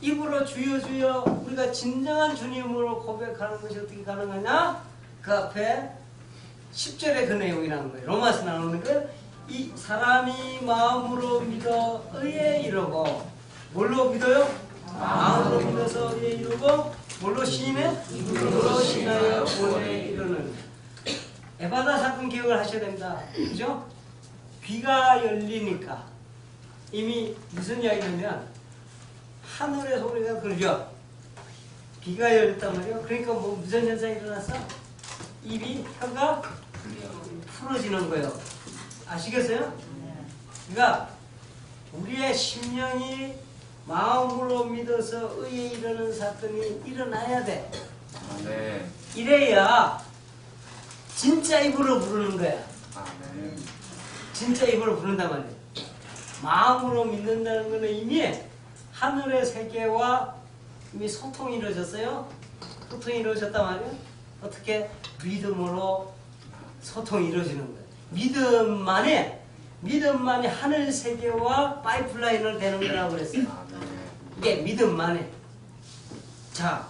입으로 주여 주여 우리가 진정한 주님으로 고백하는 것이 어떻게 가능하냐? 그 앞에 10절의 그 내용이라는 거예요. 로마서 나오는 거. 이 사람이 마음으로 믿어 의에 이르고 뭘로 믿어요? 마음으로 믿어서 의에 이르고 뭘로 시인해? 입으로 시인하여 구원에 이르는. 에바다 사건 기억을 하셔야 됩니다. 그죠? 귀가 열리니까 이미 무슨 이야기냐면 하늘의 소리가 그러죠. 귀가 열렸단 말이에요. 그러니까 뭐 무슨 현상이 일어났어? 입이 혀가 풀어지는 거예요. 아시겠어요? 그러니까 우리의 심령이 마음으로 믿어서 의에 이르는 사건이 일어나야 돼. 네. 이래야 진짜 입으로 부르는 거야. 아멘. 진짜 입으로 부른단 말이에요. 마음으로 믿는다는 것은 이미 하늘의 세계와 이미 소통이 이루어졌어요. 소통이 이루어졌단 말이에요. 어떻게? 믿음으로 소통이 이루어지는 거예요. 믿음만이 하늘 세계와 파이프라인을 되는 거라고 그랬어요. 이게 믿음만이. 자,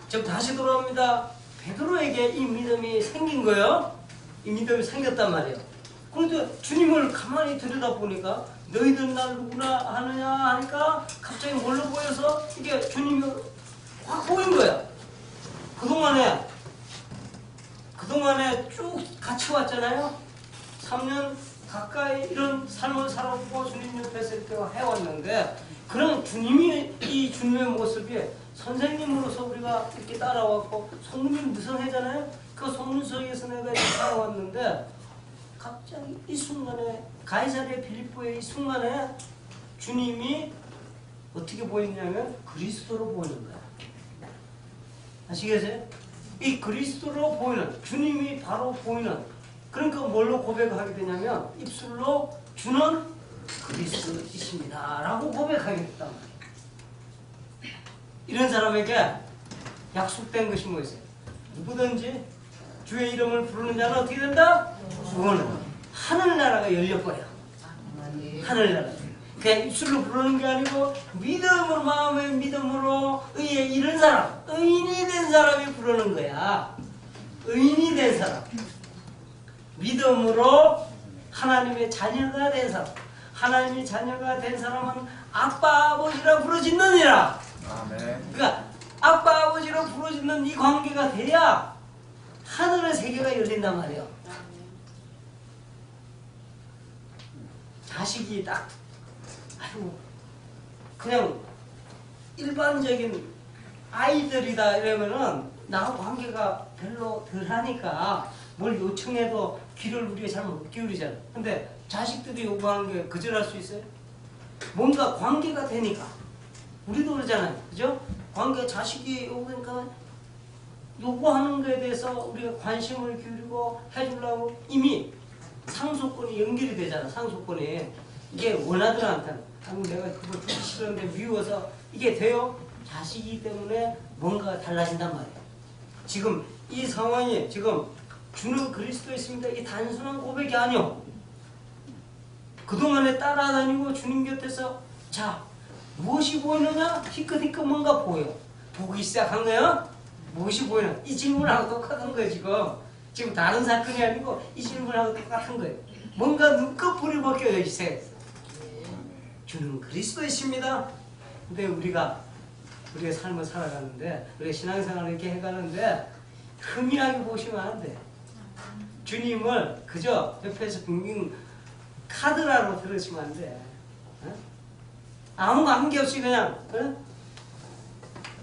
지금 다시 돌아옵니다. 베드로에게 이 믿음이 생긴 거예요. 이 믿음이 생겼단 말이에요. 그런데 주님을 가만히 들여다보니까 너희들 날 누구나 아느냐 하니까 갑자기 뭘로 보여서 이게 주님이 확 보인 거야. 그동안에 쭉 같이 왔잖아요. 3년 가까이 이런 삶을 살아오고 주님 옆에서 이렇게 해왔는데, 그런 주님이, 이 주님의 모습이 선생님으로서 우리가 이렇게 따라왔고, 성문이 무성하잖아요. 그 성문 속에서 내가 이렇게 살아왔는데, 갑자기 이 순간에, 가이사랴 빌립보의 이 순간에 주님이 어떻게 보이냐면 그리스도로 보이는 거야. 아시겠어요? 이 그리스도로 보이는, 주님이 바로 보이는, 그러니까 뭘로 고백하게 되냐면 입술로 주는 그리스도이십니다 라고 고백하게 됐단 말이에요. 이런 사람에게 약속된 것이 뭐였어요? 누구든지 주의 이름을 부르는 자는 어떻게 된다? 구원은 하늘나라가 열려버려. 하늘나라. 그냥 입술로 부르는 게 아니고 믿음으로, 마음의 믿음으로 의에 이른 사람, 의인이 된 사람이 부르는 거야. 의인이 된 사람, 믿음으로 하나님의 자녀가 된 사람, 하나님의 자녀가 된 사람은 아빠 아버지라 부르짖느니라. 아멘. 그러니까 아빠 아버지로 부르짖는 이 관계가 돼야 하늘의 세계가 열린단 말이에요. 자식이 딱 아유 그냥 일반적인 아이들이다 이러면은 나하고 관계가 별로 덜하니까 뭘 요청해도 귀를 우리가 잘 못 기울이잖아. 근데 자식들이 요구하는 게 거절할 수 있어요? 뭔가 관계가 되니까. 우리도 그러잖아요. 그죠? 관계, 자식이 요구하니까 요구하는 거에 대해서 우리가 관심을 기울이고 해주려고 이미 상속권이 연결이 되잖아. 상속권이. 이게 원하들한테는 내가 그거 주기 싫은데 미워서 이게 돼요? 자식이기 때문에 뭔가 달라진단 말이에요. 지금 이 상황이 지금 주는 그리스도 있습니다. 이게 단순한 고백이 아니요. 그동안에 따라다니고 주님 곁에서 자 무엇이 보이느냐? 희끗희끗 뭔가 보여. 보기 시작한 거야? 무엇이 보이느냐? 이 질문하고 똑같은 거예요. 지금 다른 사건이 아니고 이 질문하고 똑같은 거예요. 뭔가 눈꺼풀이 벗겨져 있어요. 주는 그리스도이십니다. 근데 우리가 삶을 살아가는데, 우리가 신앙생활을 이렇게 해가는데 흠이하게 보시면 안 돼. 주님을 그저 옆에서 빙빙 카드라로 들으시면 안 돼. 어? 아무 관계없이 그냥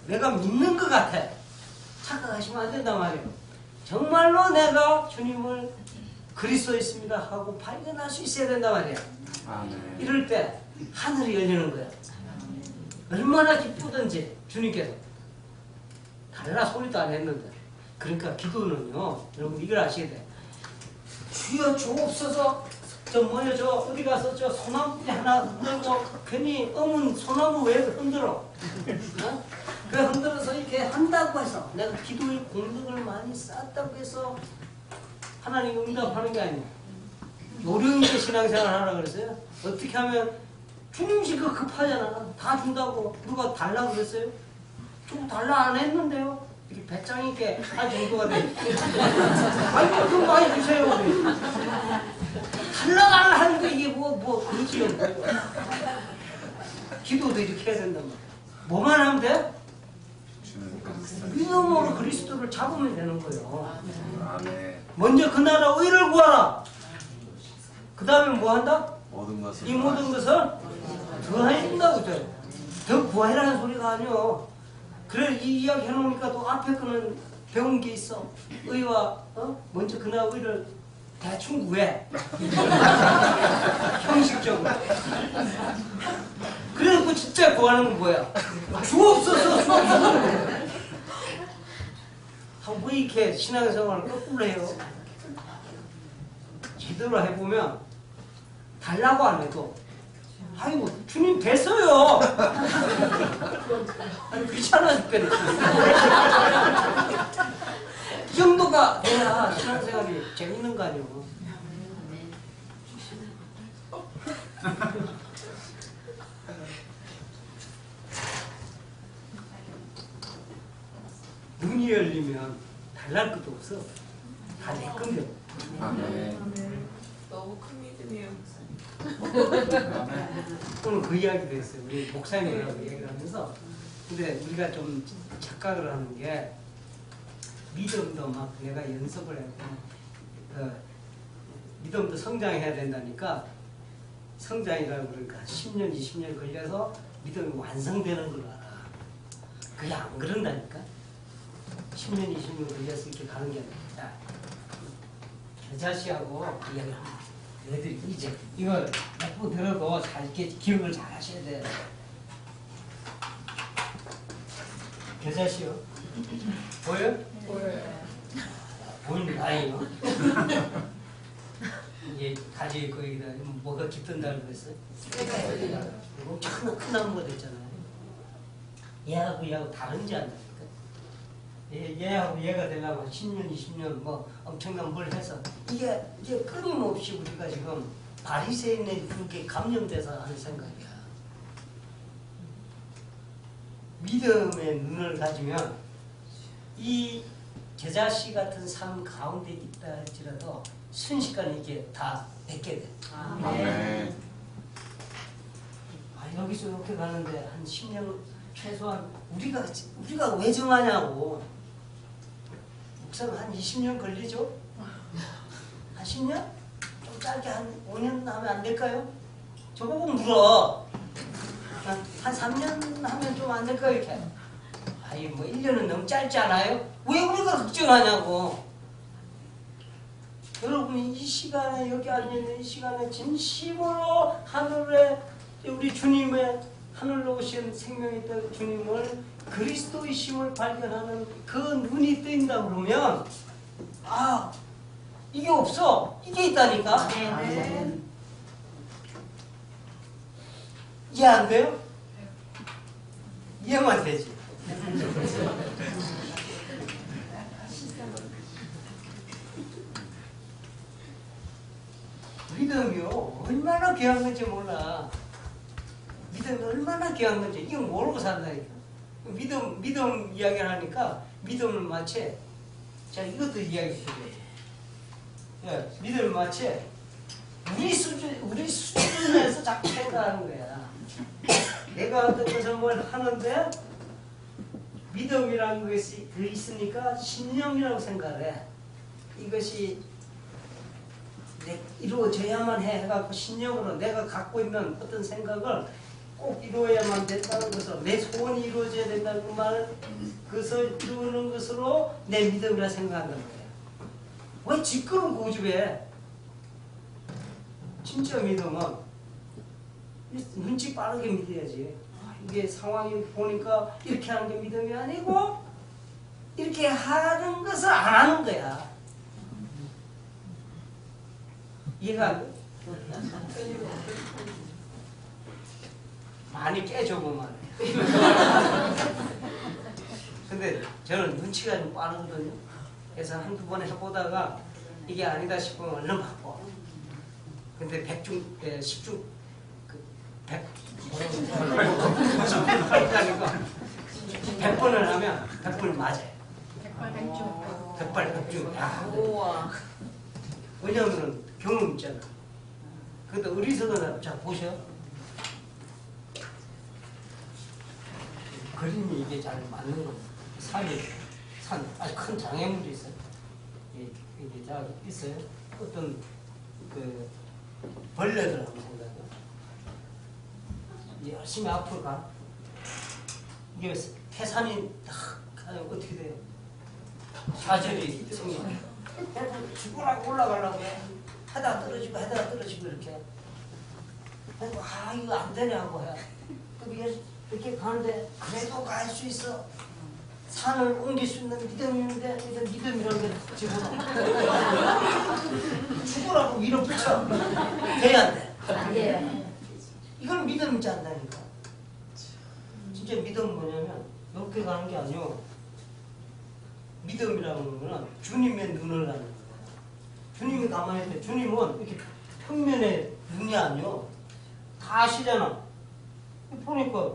내가 믿는 것 같아 착각하시면 안 된단 말이에요. 정말로 내가 주님을 그리스도있습니다 하고 발견할 수 있어야 된단 말이에요. 아멘. 이럴 때 하늘이 열리는 거야. 얼마나 기쁘든지 주님께서 달라 소리도 안 했는데. 그러니까 기도는요, 여러분 이걸 아셔야 돼. 주여 주옵소서. 저 어디 가서 저 소나무 하나 흔들고 괜히 소나무 왜 흔들어? 어? 그 흔들어서 이렇게 한다고 해서 내가 기도의 공덕을 많이 쌓았다고 해서 하나님 응답하는 게 아니에요. 요령 있게 신앙생활 하라 그랬어요. 어떻게 하면 주님식 그 급하잖아. 다 준다고 누가 달라고 그랬어요? 좀 달라 안 했는데요. 이렇게 배짱 있게 할 정도가 돼. 아니 좀 많이 주세요. 달라달라 하는데 이게 뭐 그렇지요. 기도도 이렇게 해야 된단 말이야. 뭐만 하면 돼? 믿음으로 그리스도를 잡으면 되는 거예요. 아멘. 먼저 그 나라 의를 구하라. 그 다음에 뭐 한다? 모든 이 모든 것을 더해준다고 그랬어요. 더 구하라는 소리가 아니요. 그래 이 이야기 해놓으니까 또 앞에 거는 배운 게 있어. 의와 먼저 그 나라 의를 대충 구해. 형식적으로. 그래놓고 진짜 구하는 건 뭐야? 주옵소서 주옵소서. 왜 이렇게 신앙생활을 거꾸로 해요? 제대로 해보면 달라고 안 해도 아이고 주님 됐어요. 아니 귀찮아 죽겠네. 이 정도가 돼야 신앙생활이 재밌는 거 아니에요. 눈이 열리면 달랄 것도 없어. 다 내 건데. 아멘. 너무 오늘 그 이야기도 했어요. 우리 목사님이라고 얘기를 하면서. 근데 우리가 좀 착각을 하는 게 믿음도 막 내가 연습을 했고 믿음도 성장해야 된다니까 성장이라고 그러니까 10년, 20년 걸려서 믿음이 완성되는 걸로 알아. 그게 안 그런다니까. 10년, 20년 걸려서 이렇게 가는 게 아니라 겨자씨하고 이야기하면 애들이 이제 이걸 몇 번 들어도 잘 이렇게 기억을 잘 하셔야 돼. 겨자씨요? 보여? 보여요. 보이는 다행이요. 이게 가지 거기다 뭐가 깃든다고 그랬어요? 그리고 큰 나무가 됐잖아요. 얘하고 얘하고 다른지 않나니까. 얘하고 얘가 되려면 10년, 20년 뭐 엄청난 뭘 해서 이게 끊임없이 우리가 지금 바리새인에 그렇게 감염돼서 하는 생각이야. 믿음의 눈을 가지면 이 겨자씨 같은 삶 가운데 있다 할지라도 순식간에 이게 다 뱉게 돼. 아멘. 여기서 이렇게 가는데 한 10년 최소한 우리가 왜 정하냐고. 목사는 한 20년 걸리죠? 한 10년? 좀 짧게 한 5년 하면 안 될까요? 저보고 물어. 한 3년 하면 좀 안 될까요? 이렇게. 아이 뭐 1년은 너무 짧지 않아요? 왜 우리가 걱정하냐고. 여러분이 이 시간에 여기 앉아있는 이 시간에 진심으로 하늘에 우리 주님의 하늘로 오신 생명이 있던 주님을 그리스도의 심을 발견하는 그 눈이 뜨인다 그러면 아 이게 없어. 이게 있다니까. 이해 안 돼요? 이해만 되지. 믿음이요 얼마나 귀한 건지 몰라. 믿음이 얼마나 귀한 건지 이건 모르고 산다니까. 믿음 이야기를 하니까 믿음을 마치 자 이것도 이야기 해줘요. 믿음을 마치 우리 수준에서 자꾸 생각하는 거야. 내가 어떤 것을 뭘 하는데 믿음이라는 것이 있으니까 신념이라고 생각해. 이것이 이루어져야만 해갖고 신념으로 내가 갖고 있는 어떤 생각을 꼭 이루어야만 된다는 것으로 내 소원이 이루어져야 된다는 그 말은 그것을 이루는 것으로 내 믿음이라 생각한다는 거예요. 왜 짓거는 고집해? 진짜 믿음은 눈치 빠르게 믿어야지. 이게 상황이 보니까 이렇게 하는 게 믿음이 아니고 이렇게 하는 것을 안 하는 거야. 이해가 안 돼? 많이 깨져보면 근데 저는 눈치가 좀 빠르거든요. 그래서 한두 번 해보다가 이게 아니다 싶으면 얼른 바꿔. 근데 10중 100번을 하면 100번을 맞아요. 백발백중. 왜냐하면 경험 있잖아. 근데 어리석은 자 보셔. 그림이 이게 잘 맞는 거. 산 아주 큰 장애물이 있어요. 이게 잘 있어요. 어떤 그 벌레들 한번 생각해. 열심히 앞으로 가. 이게 태산이 딱 어떻게 돼요? 좌절이 생겨. 죽으라고 올라가려고 해. 하다가 떨어지고 하다가 떨어지고 이렇게. 그래서 이거 안 되냐고 해. 이렇게 가는데 그래도 갈 수 있어. 산을 옮길 수 있는 믿음이 있는데 믿음이라는 게 집어넣어. 죽으라고 위로 붙여. 돼야 돼. 이건 믿음이지 않다니까. 진짜 믿음은 뭐냐면 이렇게 가는 게 아니오. 믿음이라는 거는 주님의 눈을 하는 거야. 주님이 가만히 있을 때 주님은 이렇게 평면의 눈이 아니오. 다 아시잖아. 보니까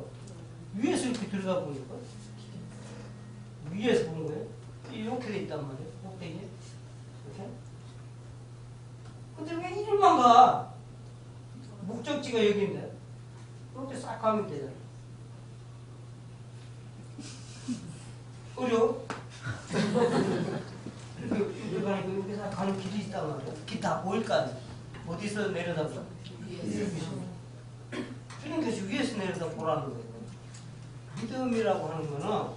위에서 이렇게 들여다보니까 위에서 보는 거예요. 이렇게 돼 있단 말이에요. 꼭대기 이렇게. 근데 왜 이리만 가? 목적 꼭지가 여기인데 이렇게 싹 가면 되잖아. 어려워? 이렇게 가니까 이렇게 싹 가는 길이 있단 말이야. 길 다 보일 거 아니야. 어디서 내려다 봐? 주님께서 위에서 내려다 보라는 거예요. 믿음이라고 하는 거는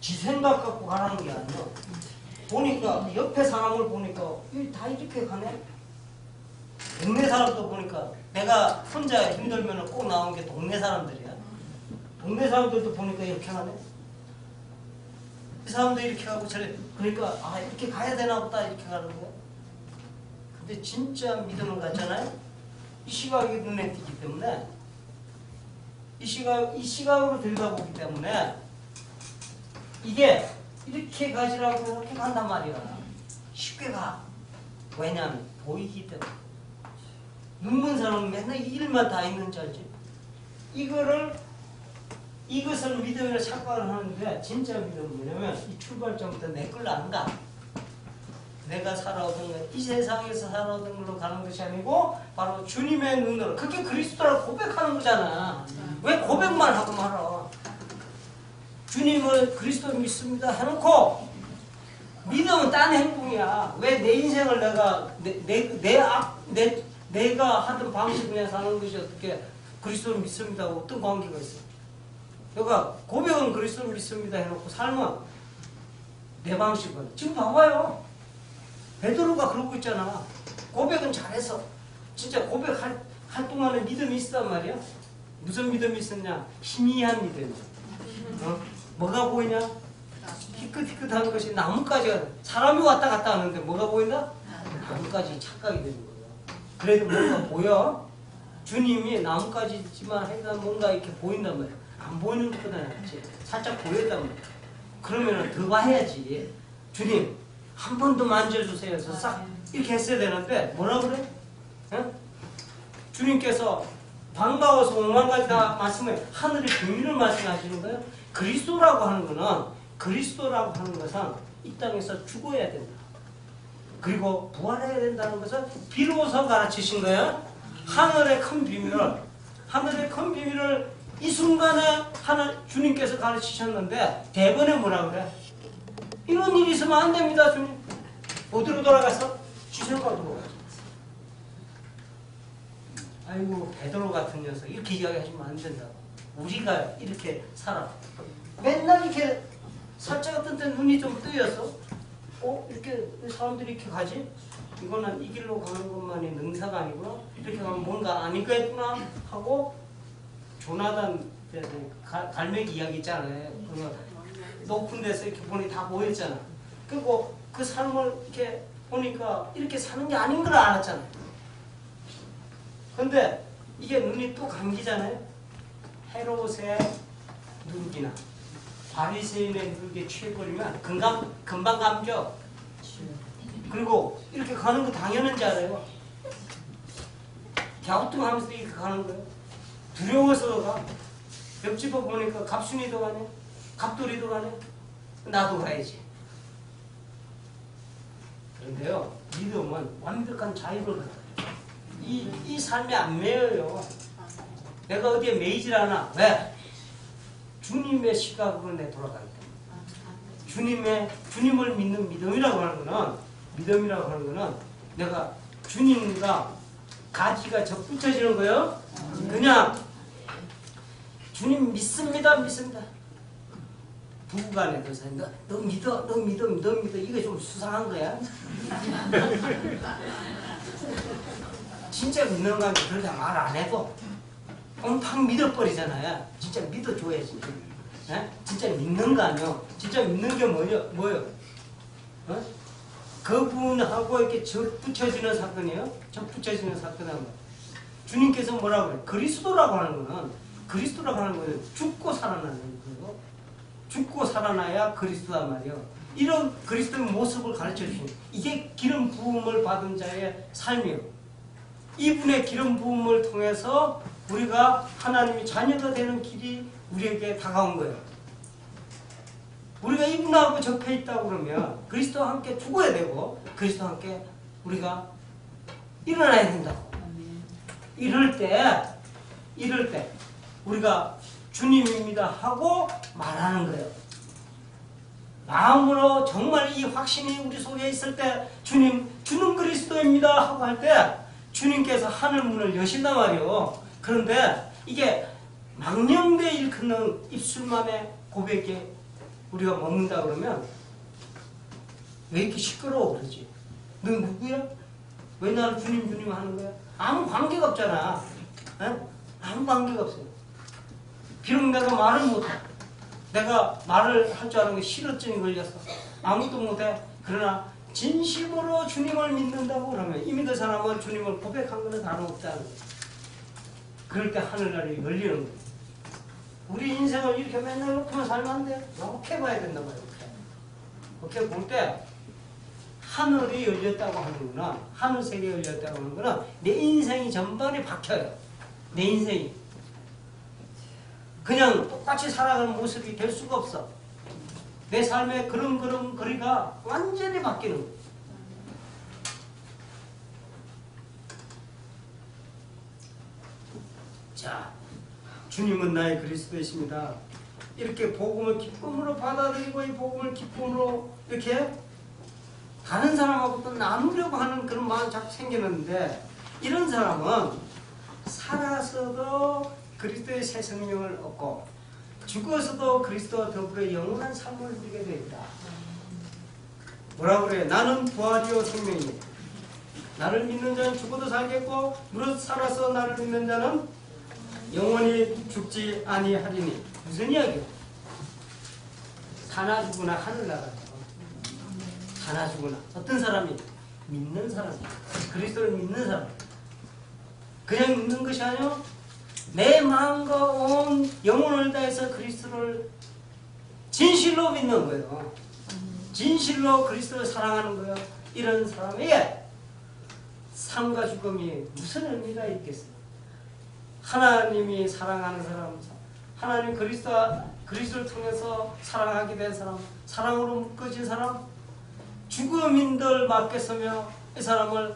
지 생각 갖고 가라는 게 아니야. 보니까 옆에 사람을 보니까 다 이렇게 가네. 동네 사람도 보니까 내가 혼자 힘들면 꼭 나오는 게 동네 사람들이야. 동네 사람들도 보니까 이렇게 가네. 이 사람도 이렇게 가고 저래. 그러니까 아 이렇게 가야 되나 보다 이렇게 가는 거야. 근데 진짜 믿음을 갖잖아요. 이 시각이 눈에 띄기 때문에 이 시각으로 들여다보기 때문에 이게 이렇게 가지라고 이렇게 간단 말이야. 쉽게 가. 왜냐하면 보이기 때문에. 눈먼 사람은 맨날 이 일만 다 있는 줄 알지. 이것을 믿음으로 착각을 하는데 진짜 믿음은 뭐냐면 이 출발점부터 내 걸로 안 가. 내가 살아오던 것, 이 세상에서 살아오던 걸로 가는 것이 아니고 바로 주님의 눈으로. 그게 그리스도라고 고백하는 거잖아. 왜 고백만 하고 말아. 주님을 그리스도 믿습니다 해놓고 믿음은 딴 행동이야. 왜 내 인생을 내가 하던 방식 그냥 사는 것이 어떻게 그리스도를 믿습니다 하고 어떤 관계가 있어. 그러니까 고백은 그리스도를 믿습니다 해놓고 삶은 내 방식은 지금 봐봐요. 베드로가 그러고 있잖아. 고백은 잘해서 진짜 고백할 동안에 믿음이 있단 말이야. 무슨 믿음이 있었냐? 희미한 믿음. 뭐가 보이냐? 희끗희끗한 것이 나뭇가지가 사람이 왔다 갔다 하는데 뭐가 보인다? 나뭇가지 착각이 되는 거야. 그래도 뭔가 보여. 주님이 나뭇가지지만 하여간 뭔가 이렇게 보인단 말이야. 안 보이는 것보다 낫지. 살짝 보였단 말이야. 그러면 더 봐야지. 주님 한 번 더 만져주세요. 그래서 싹 이렇게 했어야 되는데 뭐라 그래? 주님께서 반가워서 5만 가지 다 말씀해. 하늘의 비밀을 말씀하시는 거예요. 그리스도라고 하는 것은 이 땅에서 죽어야 된다. 그리고 부활해야 된다는 것은 비로소 가르치신 거예요. 하늘의 큰 비밀을 이 순간에 주님께서 가르치셨는데 대번에 뭐라 그래? 이런 일이 있으면 안 됩니다, 주님. 어디로 돌아갔어? 지생각으로. 아이고 베드로 같은 녀석 이렇게 이야기하시면 안 된다. 우리가 이렇게 살아. 맨날 이렇게 살짝 어떤 때 눈이 좀 뜨여서 이렇게 사람들이 이렇게 가지? 이거는 이 길로 가는 것만이 능사가 아니구나. 이렇게 가면 뭔가 아니겠구나 하고 조나단 갈매기 이야기 있잖아요. 높은 데서 이렇게 보니 다 보였잖아. 그리고 그 삶을 이렇게 보니까 이렇게 사는 게 아닌 걸 알았잖아. 근데 이게 눈이 또 감기잖아요. 헤롯의 눈기나 바리새인의 눈기에 취해버리면 금방 감겨. 그리고 이렇게 가는 거 당연한지 알아요. 갸우뚱하면서 이렇게 가는 거예요. 두려워서 가. 옆집에 보니까 갑순이도 가네. 갑돌이도 가네. 나도 가야지. 그런데요, 믿음은 완벽한 자유를 갖다. 이 삶에 안 매여요. 내가 어디에 매이질 않아. 왜? 주님의 시각으로 내 돌아가기 때문에. 주님을 믿는 믿음이라고 하는 거는 내가 주님과 가지가 접붙여지는 거예요. 그냥 주님 믿습니다. 부부간에도 너 믿어. 이게 좀 수상한 거야. 진짜 믿는 거 그렇게 말 안 해도 엉팡 믿어버리잖아요. 진짜 믿어줘야지. 네? 진짜 믿는 거 아니요. 진짜 믿는 게 뭐요? 그분하고 이렇게 접붙여지는 사건이에요. 접붙여지는 사건은 주님께서 뭐라고 그래요? 그리스도라고 하는 거는 죽고 살아나는 거고, 죽고 살아나야 그리스도란 말이에요. 이런 그리스도의 모습을 가르쳐 주신 이게 기름 부음을 받은 자의 삶이에요. 이분의 기름 부음을 통해서 우리가 하나님의 자녀가 되는 길이 우리에게 다가온 거예요. 우리가 이분하고 접해 있다고 그러면 그리스도와 함께 죽어야 되고 그리스도와 함께 우리가 일어나야 된다고. 이럴 때 우리가 주님입니다 하고 말하는 거예요. 마음으로 정말 이 확신이 우리 속에 있을 때 주님, 주는 그리스도입니다 하고 할 때 주님께서 하늘 문을 여신단 말이에요. 그런데 이게 망령되어 일컫는 입술만의 고백에 우리가 먹는다 그러면 왜 이렇게 시끄러워 그러지? 너 누구야? 왜 나를 주님 주님 하는 거야? 아무 관계가 없잖아. 에? 아무 관계가 없어요. 비록 내가 말을 못해. 내가 말을 할 줄 아는 게 실어증이 걸렸어. 아무것도 못해. 그러나 진심으로 주님을 믿는다고 그러면 이미 그 사람은 주님을 고백한 것은 다름없다는 거예요. 그럴 때 하늘나라에 열리는 거예요. 우리 인생을 이렇게 맨날 놓고만 살면 안 돼. 이렇게 봐야 된단 말이에요. 이렇게 볼 때 하늘이 열렸다고 하는구나. 하늘색이 열렸다고 하는구나. 내 인생이 전반에 박혀요. 내 인생이. 그냥 똑같이 살아가는 모습이 될 수가 없어. 내 삶의 거리가 완전히 바뀌는 거예요. 자, 주님은 나의 그리스도이십니다. 이렇게 복음을 기쁨으로 받아들이고 이 복음을 기쁨으로 이렇게 다른 사람하고 또 나누려고 하는 그런 마음이 자꾸 생기는데 이런 사람은 살아서도 그리스도의 새 생명을 얻고 죽어서도 그리스도와 더불어 영원한 삶을 누리게 됩니다. 뭐라 그래요? 나는 부활이요 생명이니 나를 믿는 자는 죽어도 살겠고 무릇 살아서 나를 믿는 자는 영원히 죽지 아니하리니. 무슨 이야기야? 사나 죽으나 하늘나라죠. 사나 죽으나. 어떤 사람이? 믿는 사람. 그리스도를 믿는 사람. 그냥 믿는 것이 아니요 내 마음과 온 영혼을 다해서 그리스도를 진실로 믿는 거예요. 진실로 그리스도를 사랑하는 거예요. 이런 사람에게 삶과 죽음이 무슨 의미가 있겠어요? 하나님이 사랑하는 사람, 하나님 그리스도를 통해서 사랑하게 된 사람, 사랑으로 묶어진 사람, 죽음인들 맡겼으며 이 사람을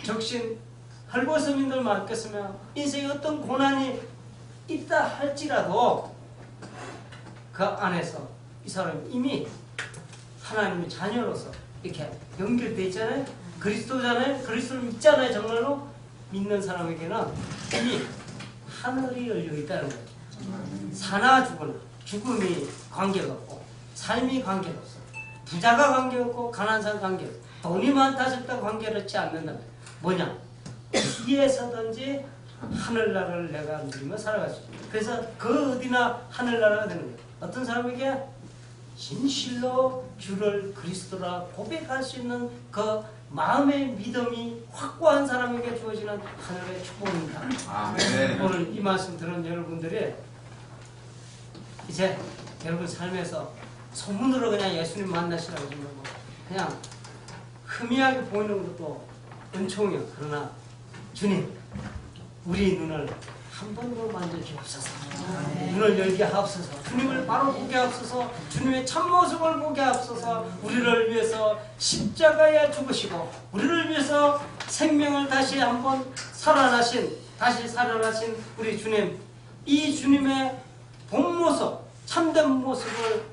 적신 헐벗음인들 맡겼으며 인생에 어떤 고난이 있다 할지라도 그 안에서 이 사람이 이미 하나님의 자녀로서 이렇게 연결되어 있잖아요. 그리스도잖아요. 그리스도를 믿잖아요. 정말로 믿는 사람에게는 이미 하늘이 열려 있다는 거예요. 사나 죽으나 죽음이 관계가 없고 삶이 관계가 없어. 부자가 관계없고 가난한 사람 관계없고 돈이 많다 적다 관계를 얻지 않는다. 뭐냐? 어디에서든지 하늘나라를 내가 누리며 살아갈 수 있다. 그래서 그 어디나 하늘나라가 되는 거예요. 어떤 사람에게 진실로 주를 그리스도라 고백할 수 있는 그 마음의 믿음이 확고한 사람에게 주어지는 하늘의 축복입니다. 아멘. 오늘 이 말씀 들은 여러분들이 이제 여러분 삶에서 소문으로 그냥 예수님 만나시라고 하지 말고 그냥 희미하게 보이는 것도 은총이요. 그러나 주님 우리 눈을 한 번도 만져주옵소서. 눈을 열게 하옵소서. 주님을 바로 보게 하옵소서. 주님의 참모습을 보게 하옵소서. 우리를 위해서 십자가에 죽으시고 우리를 위해서 생명을 다시 한번 다시 살아나신 우리 주님, 이 주님의 본 모습, 참된 모습을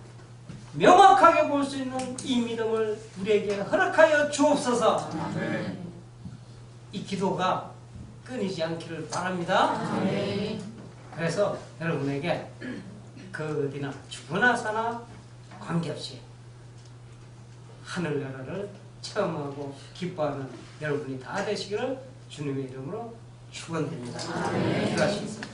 명확하게 볼 수 있는 이 믿음을 우리에게 허락하여 주옵소서. 이 기도가 끊이지 않기를 바랍니다. 그래서 여러분에게 그 어디나 죽으나 사나 관계없이 하늘나라를 체험하고 기뻐하는 여러분이 다 되시기를 주님의 이름으로 축원드립니다. 기도하시겠습니다.